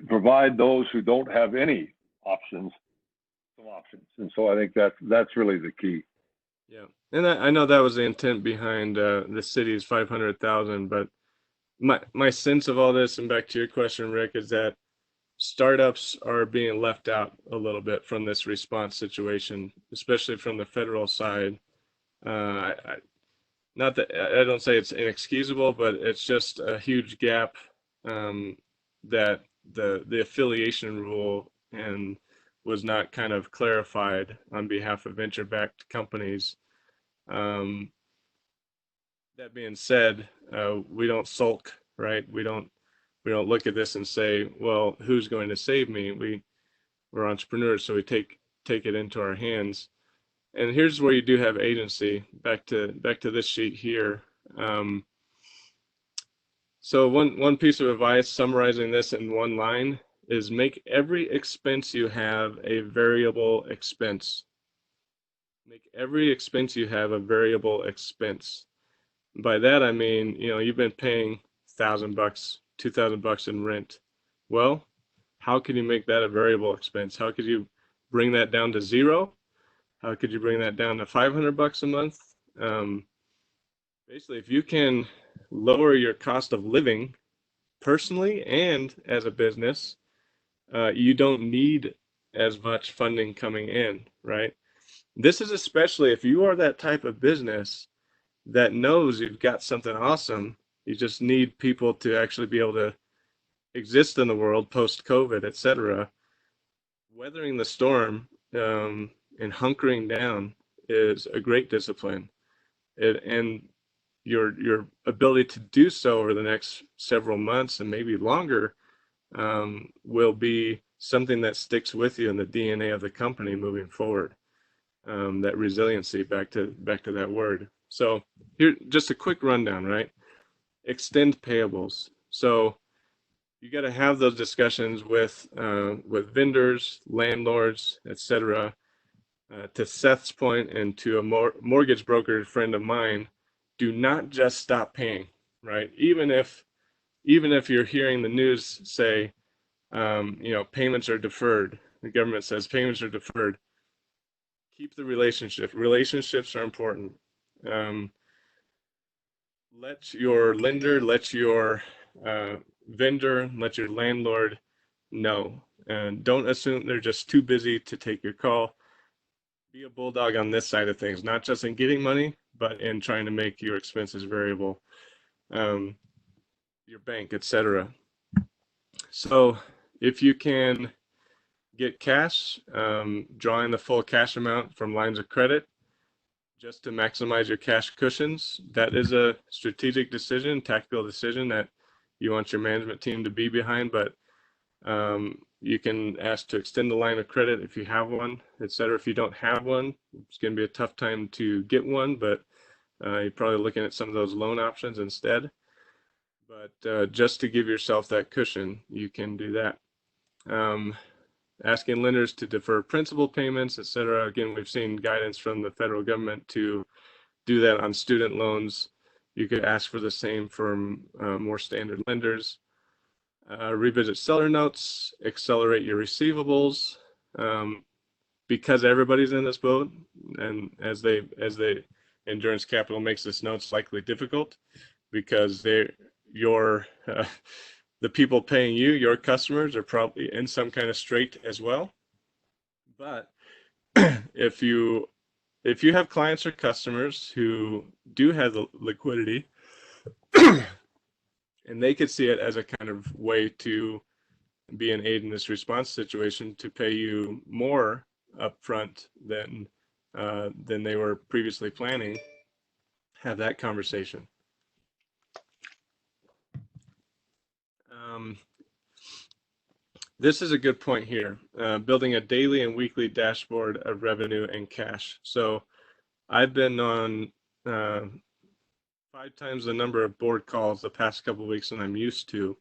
provide those who don't have any options some options. And so I think that's really the key. Yeah, and I know that was the intent behind the city's 500,000, but my sense of all this, and back to your question, Rick, is that startups are being left out a little bit from this response situation, especially from the federal side. Not that I don't say it's inexcusable, but it's just a huge gap, that the affiliation rule and was not kind of clarified on behalf of venture-backed companies. That being said, we don't sulk, right? We don't look at this and say, well, who's going to save me? We're entrepreneurs, so we take it into our hands. And here's where you do have agency. Back to this sheet here. So one piece of advice summarizing this in one line is make every expense you have a variable expense. Make every expense you have a variable expense. By that I mean, you've been paying $1,000, $2,000 in rent. Well, how can you make that a variable expense? How could you bring that down to zero? How could you bring that down to $500 a month? Basically, if you can lower your cost of living personally and as a business, you don't need as much funding coming in, right? This is especially if you are that type of business that knows you've got something awesome. You just need people to actually be able to exist in the world post-COVID, etc. Weathering the storm and hunkering down is a great discipline. And your ability to do so over the next several months and maybe longer will be something that sticks with you in the DNA of the company moving forward. That resiliency, back to that word. So here, just a quick rundown, right? Extend payables. So you got to have those discussions with vendors, landlords, etc. To Seth's point, and to a mortgage broker friend of mine, do not just stop paying, right? Even if you're hearing the news say, payments are deferred. The government says payments are deferred. Keep the relationship. Relationships are important. Let your lender, let your vendor, let your landlord know. And don't assume they're just too busy to take your call. Be a bulldog on this side of things, not just in getting money, but in trying to make your expenses variable, your bank, etc. So if you can get cash, drawing the full cash amount from lines of credit just to maximize your cash cushions, that is a strategic decision, tactical decision that you want your management team to be behind. But you can ask to extend the line of credit if you have one, etc. If you don't have one, it's going to be a tough time to get one, but you're probably looking at some of those loan options instead. But just to give yourself that cushion, you can do that. Asking lenders to defer principal payments, etc. Again, we've seen guidance from the federal government to do that on student loans. You could ask for the same from more standard lenders. Revisit seller notes, accelerate your receivables, because everybody's in this boat, and as they Endurance Capital makes this notes likely difficult because the people paying you, your customers, are probably in some kind of strait as well. But if you have clients or customers who do have the liquidity and they could see it as a kind of way to be an aid in this response situation, to pay you more upfront than they were previously planning, have that conversation. This is a good point here, building a daily and weekly dashboard of revenue and cash. So I've been on 5 times the number of board calls the past couple of weeks than I'm used to,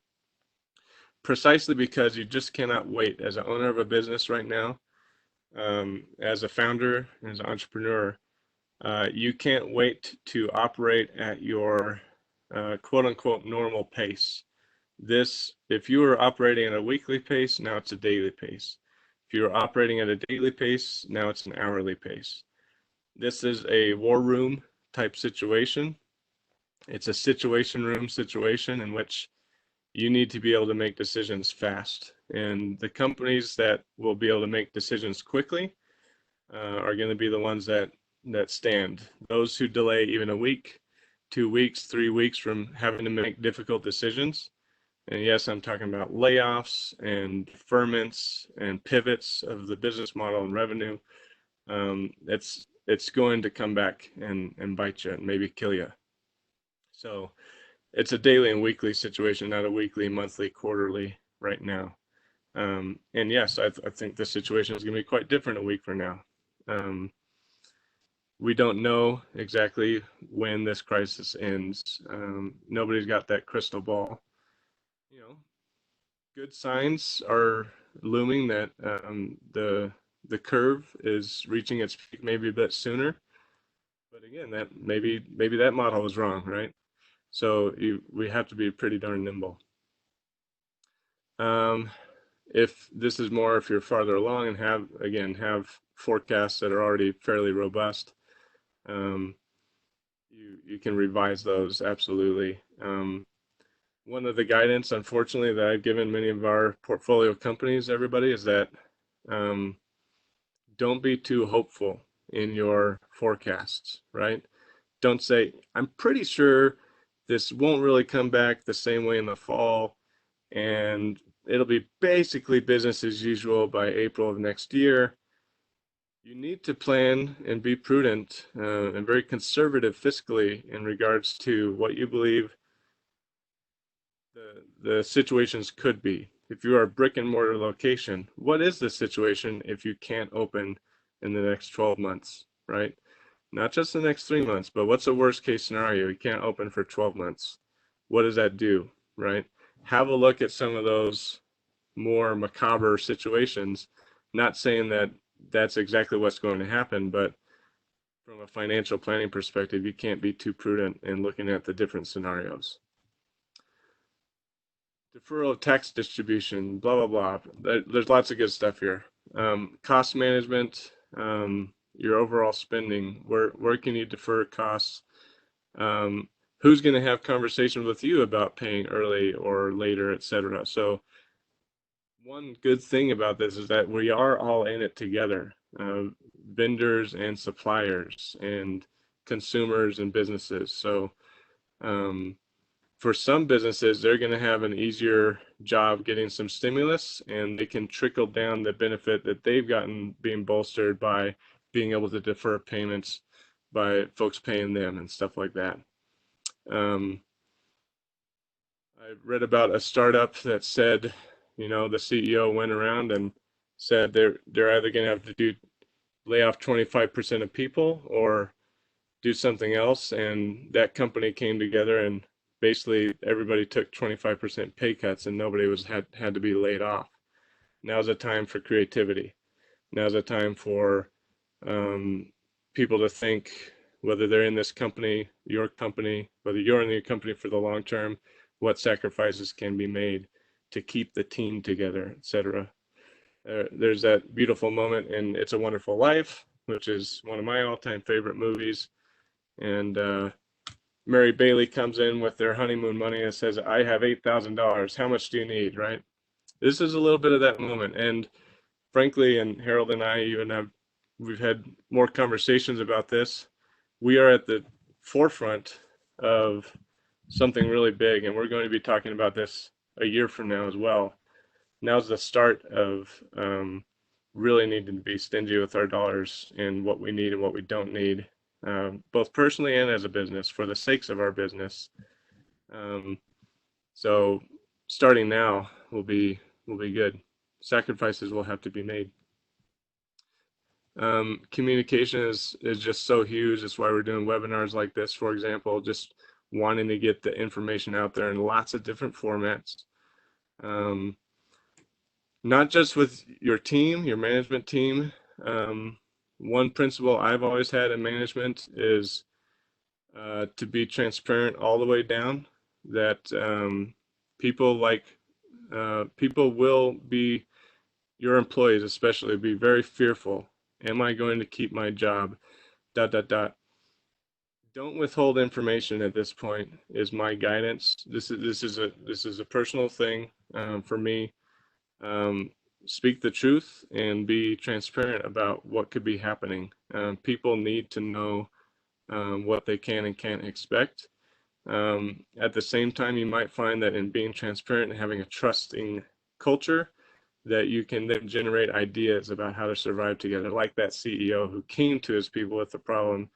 precisely because you just cannot wait. As an owner of a business right now, as a founder, as an entrepreneur, you can't wait to operate at your quote unquote normal pace. If you were operating at a weekly pace, now it's a daily pace. If you were operating at a daily pace, now it's an hourly pace. This is a war room type situation. It's a situation room situation in which you need to be able to make decisions fast. And the companies that will be able to make decisions quickly are going to be the ones that stand. Those who delay even a week, 2 weeks, 3 weeks from having to make difficult decisions And yes, I'm talking about layoffs and deferments and pivots of the business model and revenue. It's going to come back and bite you and maybe kill you. So it's a daily and weekly situation, not a weekly, monthly, quarterly right now. And yes, I think the situation is going to be quite different a week from now. We don't know exactly when this crisis ends. Nobody's got that crystal ball. You know, good signs are looming that the curve is reaching its peak maybe a bit sooner. But again, that maybe that model was wrong, right? So we have to be pretty darn nimble. If this is more, if you're farther along and have forecasts that are already fairly robust, you can revise those absolutely. One of the guidance, unfortunately, that I've given many of our portfolio companies, everybody, is that don't be too hopeful in your forecasts, right? Don't say, I'm pretty sure this won't really come back the same way in the fall, and it'll be basically business as usual by April of next year. You need to plan and be prudent and very conservative fiscally in regards to what you believe the situations could be. If you are a brick and mortar location, what is the situation if you can't open in the next 12 months, right? Not just the next 3 months, but what's the worst case scenario? You can't open for 12 months. What does that do, right? Have a look at some of those more macabre situations. Not saying that that's exactly what's going to happen, but from a financial planning perspective, you can't be too prudent in looking at the different scenarios. Deferral of tax distribution, blah, blah, blah. There's lots of good stuff here. Cost management, your overall spending, where can you defer costs? Who's going to have conversations with you about paying early or later, et cetera? So one good thing about this is that we are all in it together, vendors and suppliers and consumers and businesses. So for some businesses, they're going to have an easier job getting some stimulus, and they can trickle down the benefit that they've gotten being bolstered by being able to defer payments by folks paying them and stuff like that. I read about a startup that said, the CEO went around and said they're either going to have to lay off 25% of people or do something else, and that company came together and basically everybody took 25% pay cuts and nobody had to be laid off. Now's a time for creativity. Now's a time for people to think, whether they're in this company, your company, whether you're in your company for the long term, what sacrifices can be made to keep the team together, etc. There's that beautiful moment in It's a Wonderful Life, which is one of my all-time favorite movies. And Mary Bailey comes in with their honeymoon money and says, I have $8,000. How much do you need, right? This is a little bit of that moment. And frankly, and Harold and I we've had more conversations about this. We are at the forefront of something really big, and we're going to be talking about this a year from now as well. Now's the start of really needing to be stingy with our dollars and what we need and what we don't need. Both personally and as a business, for the sakes of our business. So starting now will be good. Sacrifices will have to be made. Communication is just so huge. That's why we're doing webinars like this, for example, just wanting to get the information out there in lots of different formats. Not just with your team, your management team. One principle I've always had in management is to be transparent all the way down, that people will be, your employees especially, be very fearful. Am I going to keep my job? ... Don't withhold information at this point is my guidance. This is a personal thing for me. Speak the truth and be transparent about what could be happening. People need to know what they can and can't expect. At the same time, you might find that in being transparent and having a trusting culture, that you can then generate ideas about how to survive together, like that CEO who came to his people with the problem,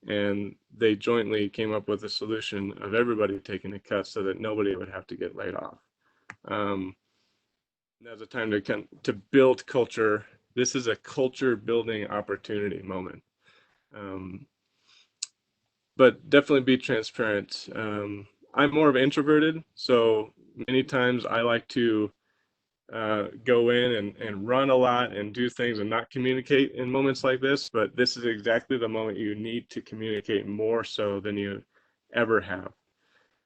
and they jointly came up with a solution of everybody taking a cut so that nobody would have to get laid off. Now's a time to build culture. This is a culture building opportunity moment. But definitely be transparent. I'm more of introverted, so many times I like to go in and run a lot and do things and not communicate in moments like this, but this is exactly the moment you need to communicate more so than you ever have.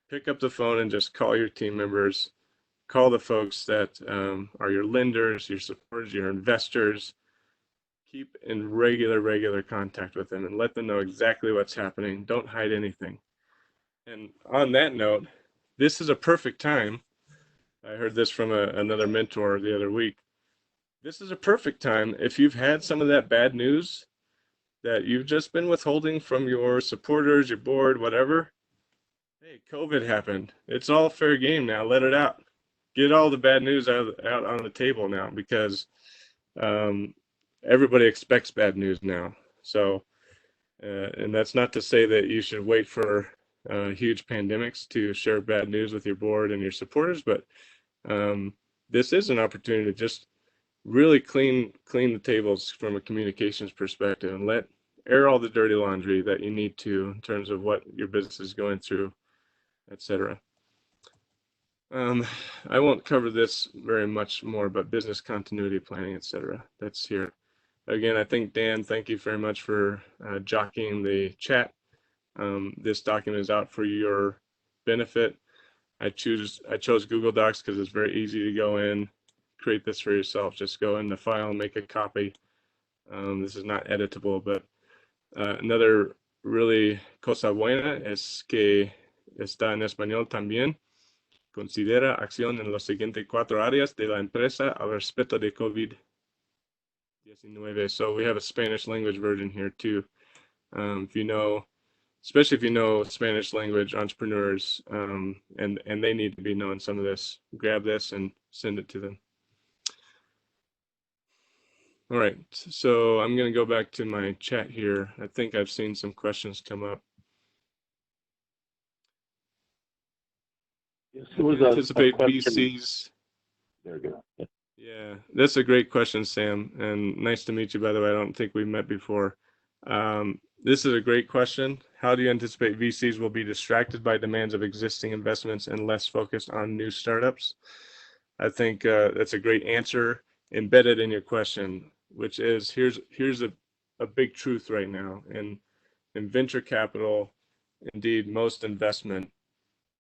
Pick up the phone and just call your team members, call the folks that are your lenders, your supporters, your investors. Keep in regular contact with them and let them know exactly what's happening. Don't hide anything. And on that note, this is a perfect time. I heard this from another mentor the other week. This is a perfect time if you've had some of that bad news that you've just been withholding from your supporters, your board, whatever. Hey, COVID happened. It's all fair game now. Let it out. Get all the bad news out on the table now, because everybody expects bad news now. So, and that's not to say that you should wait for huge pandemics to share bad news with your board and your supporters, but this is an opportunity to just really clean the tables from a communications perspective and air all the dirty laundry that you need to in terms of what your business is going through, etc. I won't cover this very much more, but business continuity planning, etc. That's here. Again, I think, Dan, thank you very much for jockeying the chat. This document is out for your benefit. I chose Google Docs because it's very easy to go in, create this for yourself. Just go in the file, make a copy. This is not editable, but another really cosa buena es que está en español también. Considera acción en las siguientes 4 áreas de la empresa al respecto de COVID-19. So we have a Spanish language version here too. If you know, especially if you know Spanish language entrepreneurs, and they need to be knowing some of this, grab this and send it to them. All right, so I'm going to go back to my chat here. I think I've seen some questions come up. Yes, there was Anticipate a question. VCs. There we go. Yeah, that's a great question, Sam, and nice to meet you, by the way. I don't think we've met before. This is a great question. How do you anticipate VCs will be distracted by demands of existing investments and less focused on new startups? I think that's a great answer embedded in your question, which is here's a big truth right now. In venture capital, indeed, most investment,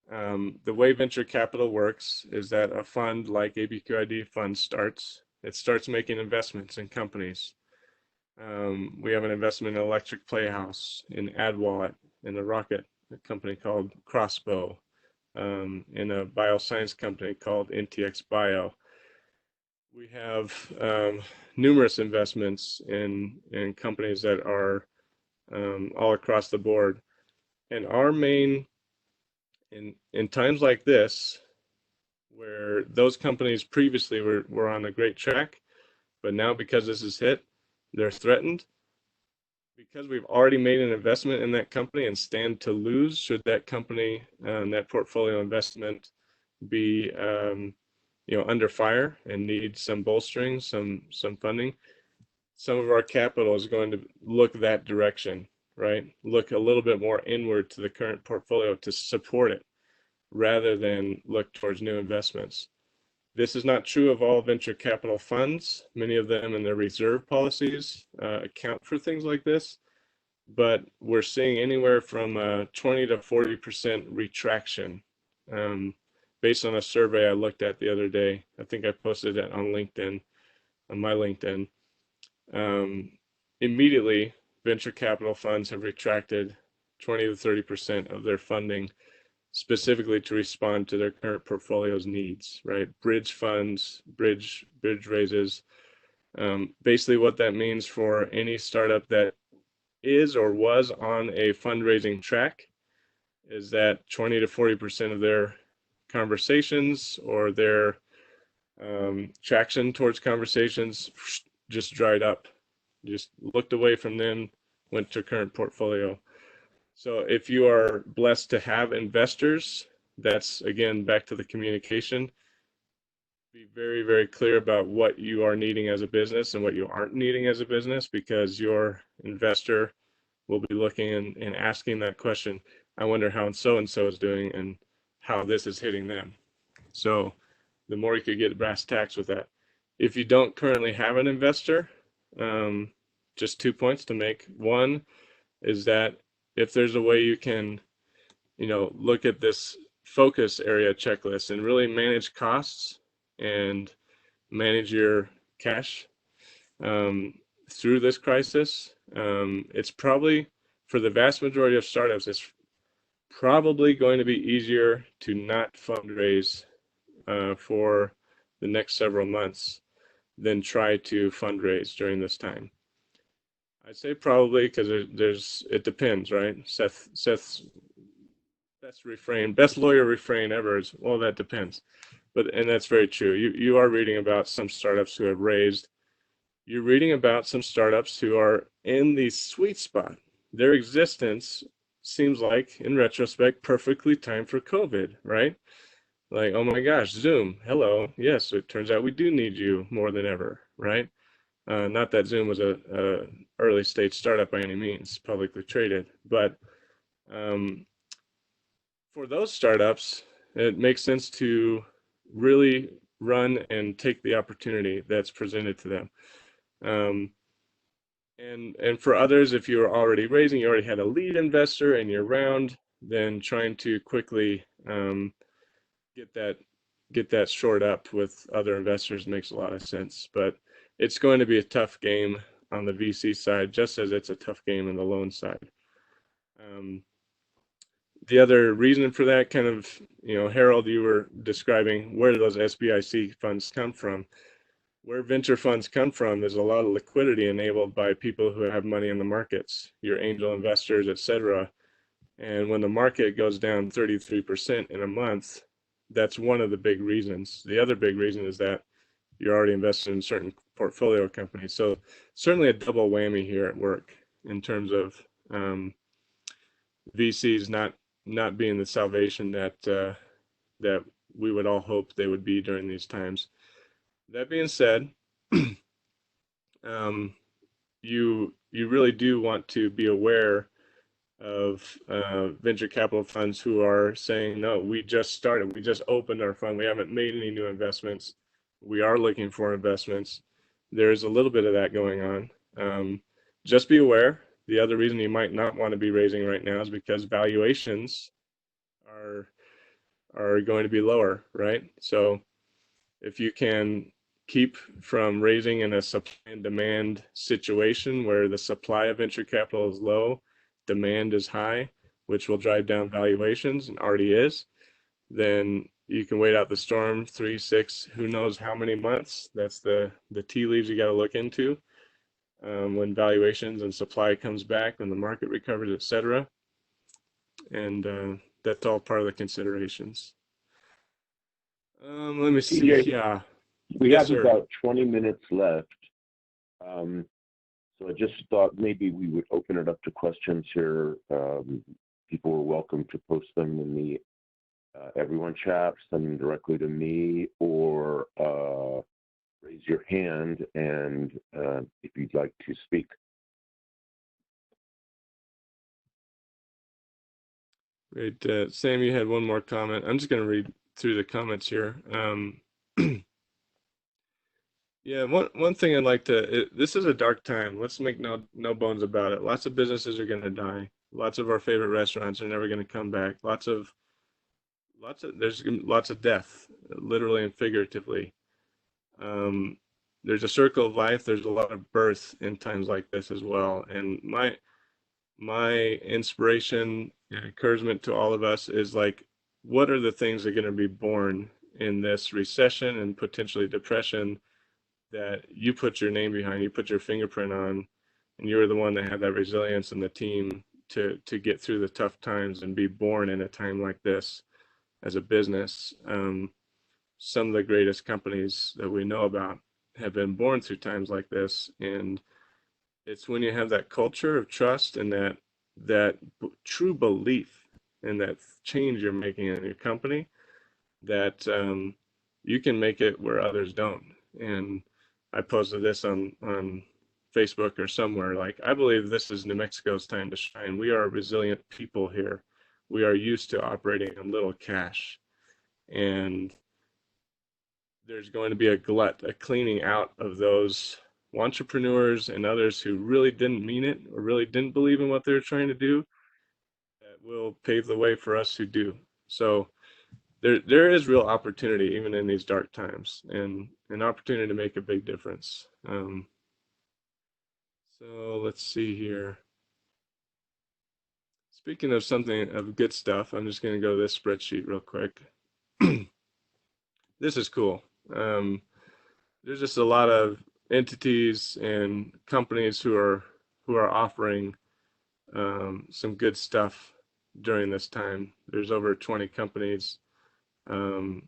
the way venture capital works is that a fund like ABQID fund starts making investments in companies. We have an investment in Electric Playhouse, in AdWallet, in a rocket company called Crossbow, in a bioscience company called NTX Bio. We have numerous investments in companies that are all across the board. And our main, in times like this, where those companies previously were on a great track, but now because this is hit, they're threatened. Because we've already made an investment in that company and stand to lose should that company, that portfolio investment be under fire and need some bolstering, some funding, some of our capital is going to look that direction, right? Look a little bit more inward to the current portfolio to support it rather than look towards new investments. This is not true of all venture capital funds. Many of them in their reserve policies account for things like this, but we're seeing anywhere from 20 to 40% retraction based on a survey I looked at the other day. I think I posted it on LinkedIn, on my LinkedIn. Immediately, venture capital funds have retracted 20 to 30% of their funding, specifically to respond to their current portfolio's needs, right? Bridge funds, bridge raises. Basically what that means for any startup that is or was on a fundraising track is that 20 to 40% of their conversations or their traction towards conversations just dried up, just looked away from them, went to current portfolio. So if you are blessed to have investors, that's again back to the communication. Be very, very clear about what you are needing as a business and what you aren't needing as a business, because your investor will be looking and asking that question. I wonder how so-and-so is doing and how this is hitting them. So the more you could get brass tacks with that. If you don't currently have an investor, just 2 points to make. One is that if there's a way you can, look at this focus area checklist and really manage costs and manage your cash through this crisis, it's probably, for the vast majority of startups, it's probably going to be easier to not fundraise for the next several months than try to fundraise during this time. I'd say probably, because it depends, right? Seth's best lawyer refrain ever is, well, that depends. And that's very true. You are reading about some startups who have raised. You're reading about some startups who are in the sweet spot. Their existence seems like, in retrospect, perfectly timed for COVID, right? Like, oh my gosh, Zoom, hello. Yes, it turns out we do need you more than ever, right? Not that Zoom was a early stage startup by any means, publicly traded, but for those startups, it makes sense to really run and take the opportunity that's presented to them. And for others, if you're already raising, you already had a lead investor and you're round, then trying to quickly get that shored up with other investors makes a lot of sense. But it's going to be a tough game on the VC side, just as it's a tough game on the loan side. The other reason for that, kind of, Harold, you were describing where those SBIC funds come from. Where venture funds come from, there's a lot of liquidity enabled by people who have money in the markets, your angel investors, etc. And when the market goes down 33% in a month, that's one of the big reasons. The other big reason is that you're already invested in certain portfolio companies. So certainly a double whammy here at work in terms of VCs not being the salvation that we would all hope they would be during these times. That being said, you really do want to be aware of venture capital funds who are saying, no, we just started, we just opened our fund, we haven't made any new investments, we are looking for investments. There's a little bit of that going on. Just be aware. The other reason you might not want to be raising right now is because valuations are going to be lower, right? So if you can keep from raising in a supply and demand situation where the supply of venture capital is low, demand is high, which will drive down valuations and already is, then you can wait out the storm 3, 6, who knows how many months. That's the tea leaves you got to look into when valuations and supply comes back, when the market recovers, etc. And that's all part of the considerations. Let me see. TJ, Yeah. We Yes, have sir. about 20 minutes left. So I just thought maybe we would open it up to questions here. People are welcome to post them in the everyone chat, send them directly to me, or raise your hand and if you'd like to speak. Great. Sam, you had one more comment. I'm just going to read through the comments here. Yeah, one thing I'd like to, this is a dark time. Let's make no bones about it. Lots of businesses are going to die. Lots of our favorite restaurants are never going to come back. There's lots of death, literally and figuratively. There's a circle of life. There's a lot of birth in times like this as well. And my inspiration and encouragement to all of us is like, what are the things that are going to be born in this recession and potentially depression that you put your name behind, you put your fingerprint on, and you're the one that had that resilience and the team to get through the tough times and be born in a time like this as a business. Some of the greatest companies that we know about have been born through times like this, and it's when you have that culture of trust and that true belief in that change you're making in your company, that you can make it where others don't. And I posted this on Facebook or somewhere, like, I believe this is New Mexico's time to shine. We are a resilient people here. We are used to operating on little cash, and there's going to be a glut, a cleaning out of those entrepreneurs and others who really didn't mean it or really didn't believe in what they were trying to do, that will pave the way for us who do. So there is real opportunity even in these dark times, and an opportunity to make a big difference. So let's see here. Speaking of something of good stuff, I'm just going to go to this spreadsheet real quick. This is cool. There's just a lot of entities and companies who are offering some good stuff during this time. There's over 20 companies that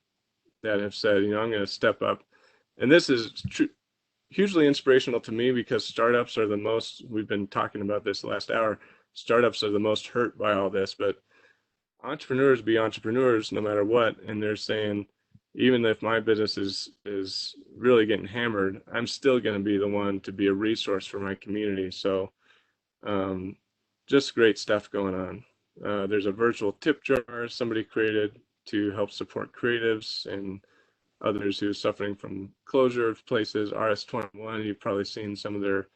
have said, I'm going to step up. And this is hugely inspirational to me, because startups are the most, we've been talking about this the last hour, startups are the most hurt by all this, but entrepreneurs be entrepreneurs no matter what. And they're saying, even if my business is really getting hammered, I'm still going to be the one to be a resource for my community. So just great stuff going on. There's a virtual tip jar somebody created to help support creatives and others who are suffering from closure of places. RS21, you've probably seen some of their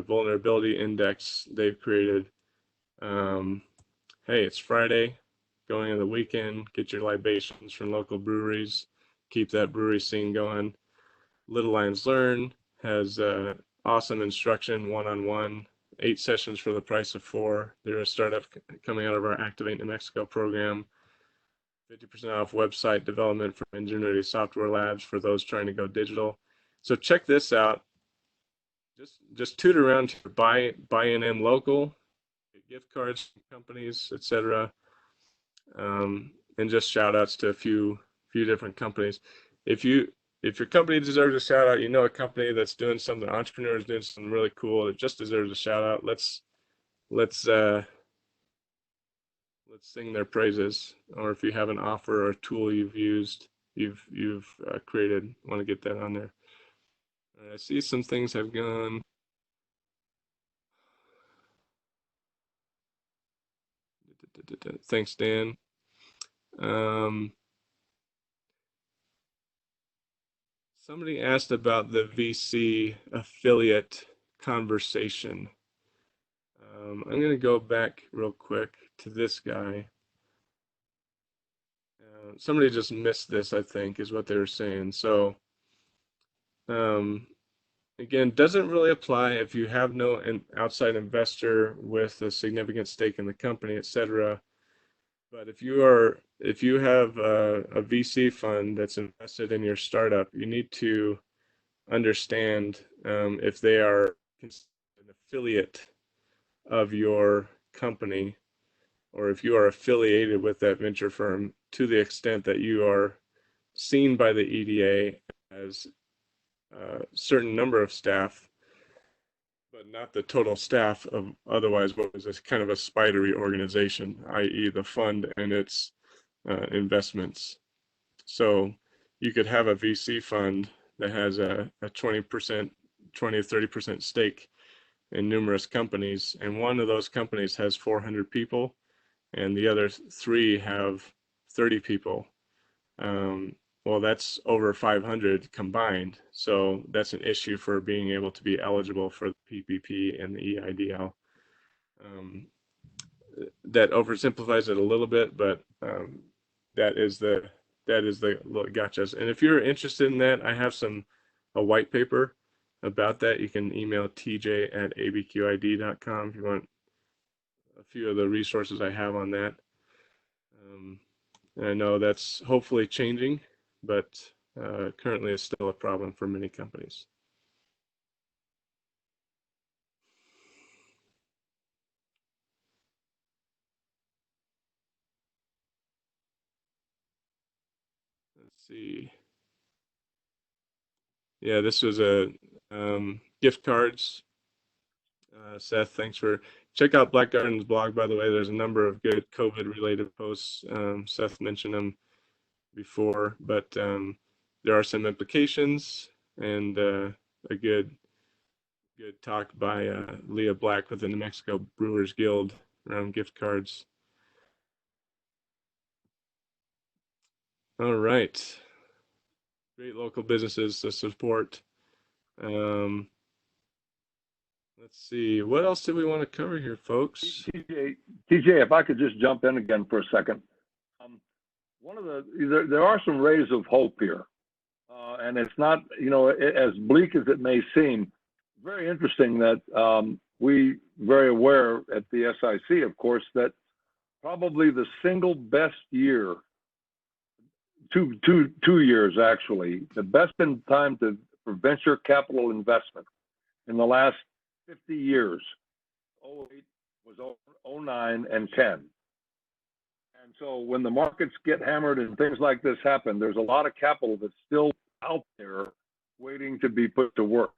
vulnerability index they've created. Hey, it's Friday, going into the weekend, get your libations from local breweries, keep that brewery scene going. Little Lions Learn has awesome instruction, one-on-one, 8 sessions for the price of 4. They're a startup coming out of our Activate New Mexico program. 50% off website development from Ingenuity Software Labs for those trying to go digital. So check this out. Just toot around here, buy in local, get gift cards from companies, etc. And just shout outs to a few different companies. If your company deserves a shout out, a company that's doing something, entrepreneurs doing something really cool, it just deserves a shout out. Let's sing their praises. Or if you have an offer or a tool you've created, want to get that on there. I see some things have gone. Thanks, Dan. Somebody asked about the VC affiliate conversation. I'm going to go back real quick to this guy. Somebody just missed this, I think, is what they were saying. So, again, doesn't really apply if you have no outside investor with a significant stake in the company, etc. But if you have a VC fund that's invested in your startup, you need to understand if they are an affiliate of your company, or if you are affiliated with that venture firm to the extent that you are seen by the EDA as a certain number of staff, but not the total staff of otherwise what was this kind of a spidery organization, i.e. the fund and its investments. So you could have a VC fund that has a 20 to 30% stake in numerous companies, and one of those companies has 400 people and the other 3 have 30 people. Well, that's over 500 combined. So that's an issue for being able to be eligible for the PPP and the EIDL. That oversimplifies it a little bit, but that is the gotchas. And if you're interested in that, I have a white paper about that. You can email tj@abqid.com if you want a few of the resources I have on that. And I know that's hopefully changing, but currently it's still a problem for many companies. let's see. Yeah, this was a gift cards. Seth, thanks for check out Black Garden's blog, by the way. There's a number of good COVID related posts. Seth mentioned them before, but there are some implications and a good talk by Leah Black with the New Mexico Brewers Guild around gift cards. All right. Great local businesses to support. Let's see. What else do we want to cover here, folks? TJ, if I could just jump in again for a second. One of there are some rays of hope here. And it's not, as bleak as it may seem, very interesting that we very aware at the SIC, of course, that probably the single best year, two years actually, the best in time for venture capital investment in the last 50 years, 08 was 09 and 10. And so when the markets get hammered and things like this happen, there's a lot of capital that's still out there waiting to be put to work.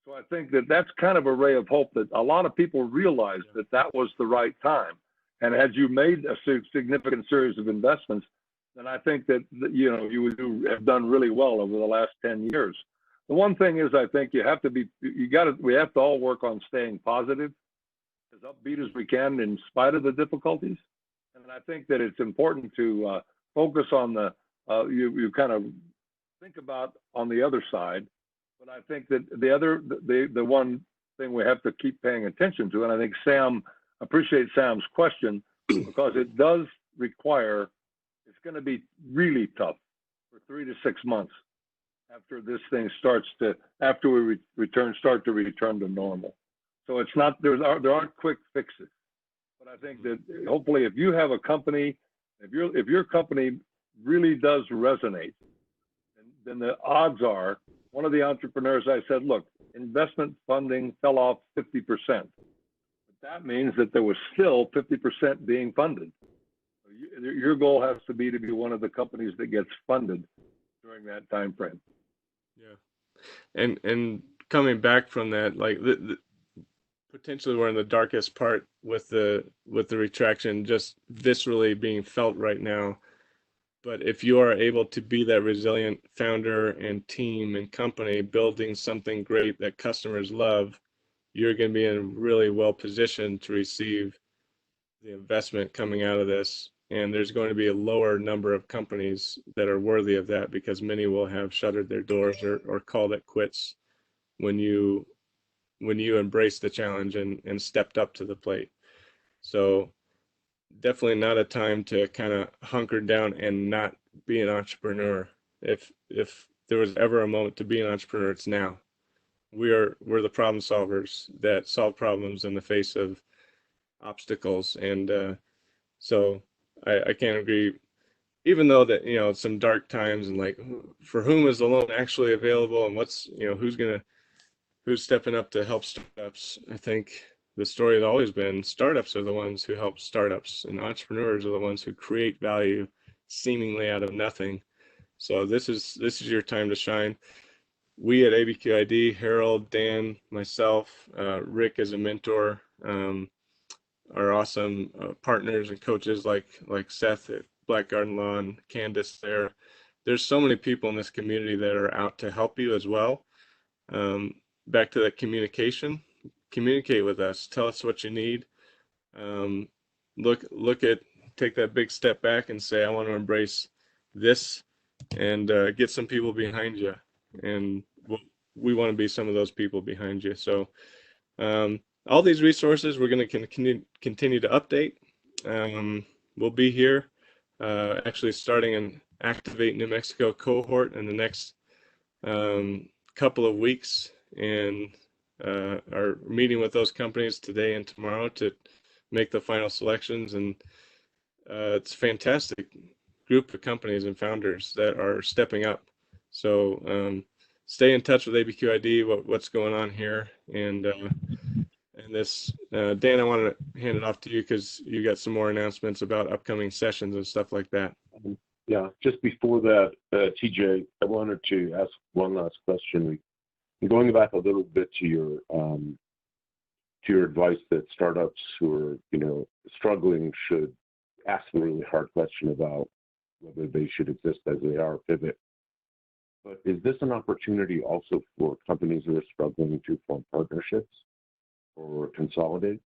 So I think that that's kind of a ray of hope that a lot of people realized that was the right time. And had you made a significant series of investments, then I think that, you would have done really well over the last 10 years. The one thing is, I think we have to all work on staying positive, as upbeat as we can in spite of the difficulties. And I think that it's important to focus on you kind of think about on the other side. But I think that the one thing we have to keep paying attention to, and I think appreciate Sam's question, because it does require, it's going to be really tough for 3 to 6 months after this thing after we start to return to normal. So it's not, there aren't quick fixes. But I think that hopefully if you have a company, if your company really does resonate, then the odds are, one of the entrepreneurs, I said, look, investment funding fell off 50%. But that means that there was still 50% being funded. So your goal has to be one of the companies that gets funded during that time frame. Yeah. And coming back from that, like potentially we're in the darkest part with the retraction just viscerally being felt right now. But if you are able to be that resilient founder and team and company building something great that customers love, you're going to be in really well positioned to receive the investment coming out of this. And there's going to be a lower number of companies that are worthy of that, because many will have shuttered their doors or called it quits when you embraced the challenge and stepped up to the plate. So definitely not a time to kind of hunker down and not be an entrepreneur. If there was ever a moment to be an entrepreneur, it's now. We're the problem solvers that solve problems in the face of obstacles. And so I can't agree, even though that, some dark times and like, for whom is the loan actually available and what's, who's stepping up to help startups. I think the story has always been startups are the ones who help startups, and entrepreneurs are the ones who create value seemingly out of nothing. So this is your time to shine. We at ABQID, Harold, Dan, myself, Rick as a mentor, our awesome partners and coaches like Seth at Black Garden Lawn, Candace there. There's so many people in this community that are out to help you as well. Back to that communication. Communicate with us. Tell us what you need. Take that big step back and say, I want to embrace this, and get some people behind you. And we want to be some of those people behind you. So all these resources we're going to continue to update. We'll be here actually starting an Activate New Mexico cohort in the next couple of weeks, and are meeting with those companies today and tomorrow to make the final selections. And it's a fantastic group of companies and founders that are stepping up. So stay in touch with ABQID, what's going on here. And this, Dan, I want to hand it off to you because you got some more announcements about upcoming sessions and stuff like that. Yeah, just before that, TJ, I wanted to ask one last question. Going back a little bit to your advice that startups who are, struggling should ask a really hard question about whether they should exist as they are, pivot. But is this an opportunity also for companies who are struggling to form partnerships or consolidate?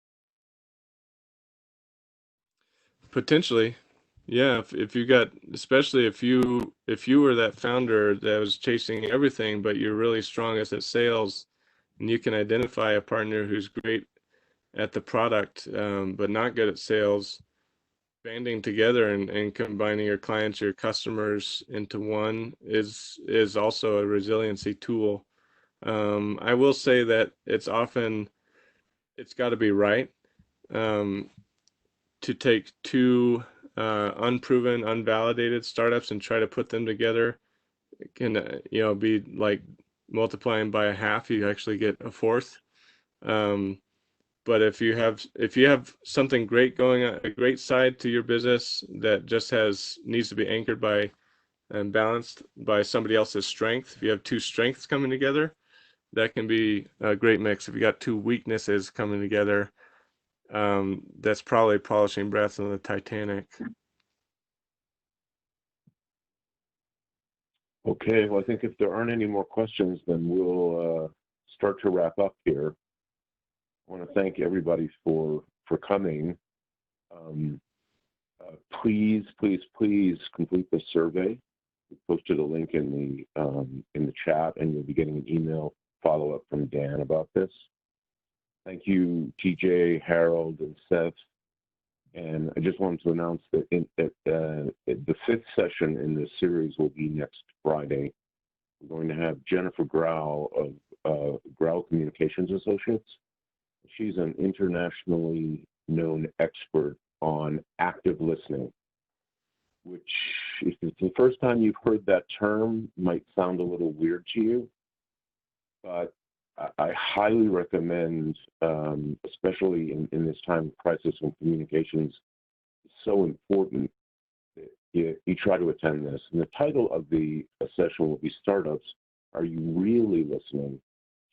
Potentially. Yeah, if you got, especially if you were that founder that was chasing everything, but you're really strongest at sales, and you can identify a partner who's great at the product, but not good at sales, banding together and combining your clients, your customers into one is also a resiliency tool. I will say that it's got to be right. To take two unproven, unvalidated startups and try to put them together can be like multiplying by a half. You actually get a fourth. But if you have something great going on, a great side to your business that just needs to be anchored by and balanced by somebody else's strength. If you have two strengths coming together, that can be a great mix. If you got two weaknesses coming together, that's probably polishing breath on the Titanic. Okay, well, I think if there aren't any more questions, then we'll start to wrap up here. I want to thank everybody for coming. Please complete the survey. We posted a link in the chat, and you'll be getting an email follow-up from Dan about this. Thank you, TJ, Harold, and Seth. And I just wanted to announce that the fifth session in this series will be next Friday. We're going to have Jennifer Grau of Grau Communications Associates. She's an internationally known expert on active listening, which, if it's the first time you've heard that term, might sound a little weird to you, but I highly recommend, especially in this time of crisis when communications is so important, that you try to attend this. And the title of the session will be Startups. Are you really listening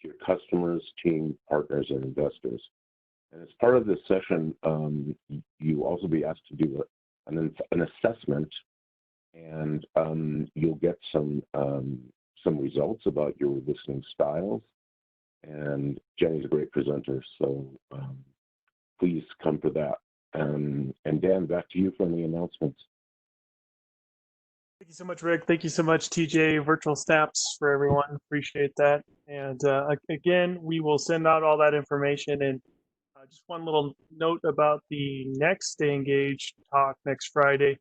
to your customers, team, partners, and investors? And as part of this session, you also be asked to do an assessment, and you'll get some results about your listening styles. And Jenny's a great presenter, so please come for that. And Dan, back to you for any announcements. Thank you so much, Rick. Thank you so much, TJ. Virtual snaps for everyone. Appreciate that. And again, we will send out all that information. And just one little note about the next Stay Engaged talk next Friday.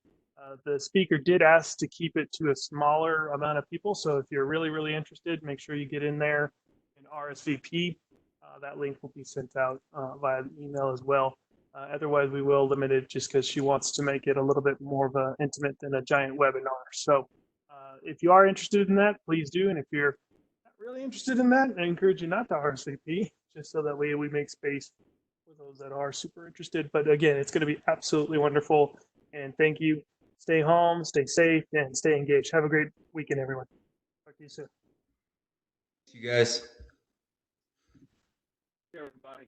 The speaker did ask to keep it to a smaller amount of people. So if you're really, really interested, make sure you get in there and RSVP. That link will be sent out via email as well. Otherwise, we will limit it just because she wants to make it a little bit more of an intimate than a giant webinar. So if you are interested in that, please do. And if you're not really interested in that, I encourage you not to RSVP, just so that way we make space for those that are super interested. But again, it's going to be absolutely wonderful. And thank you. Stay home, stay safe, and stay engaged. Have a great weekend, everyone. Talk to you soon. You guys. Everybody.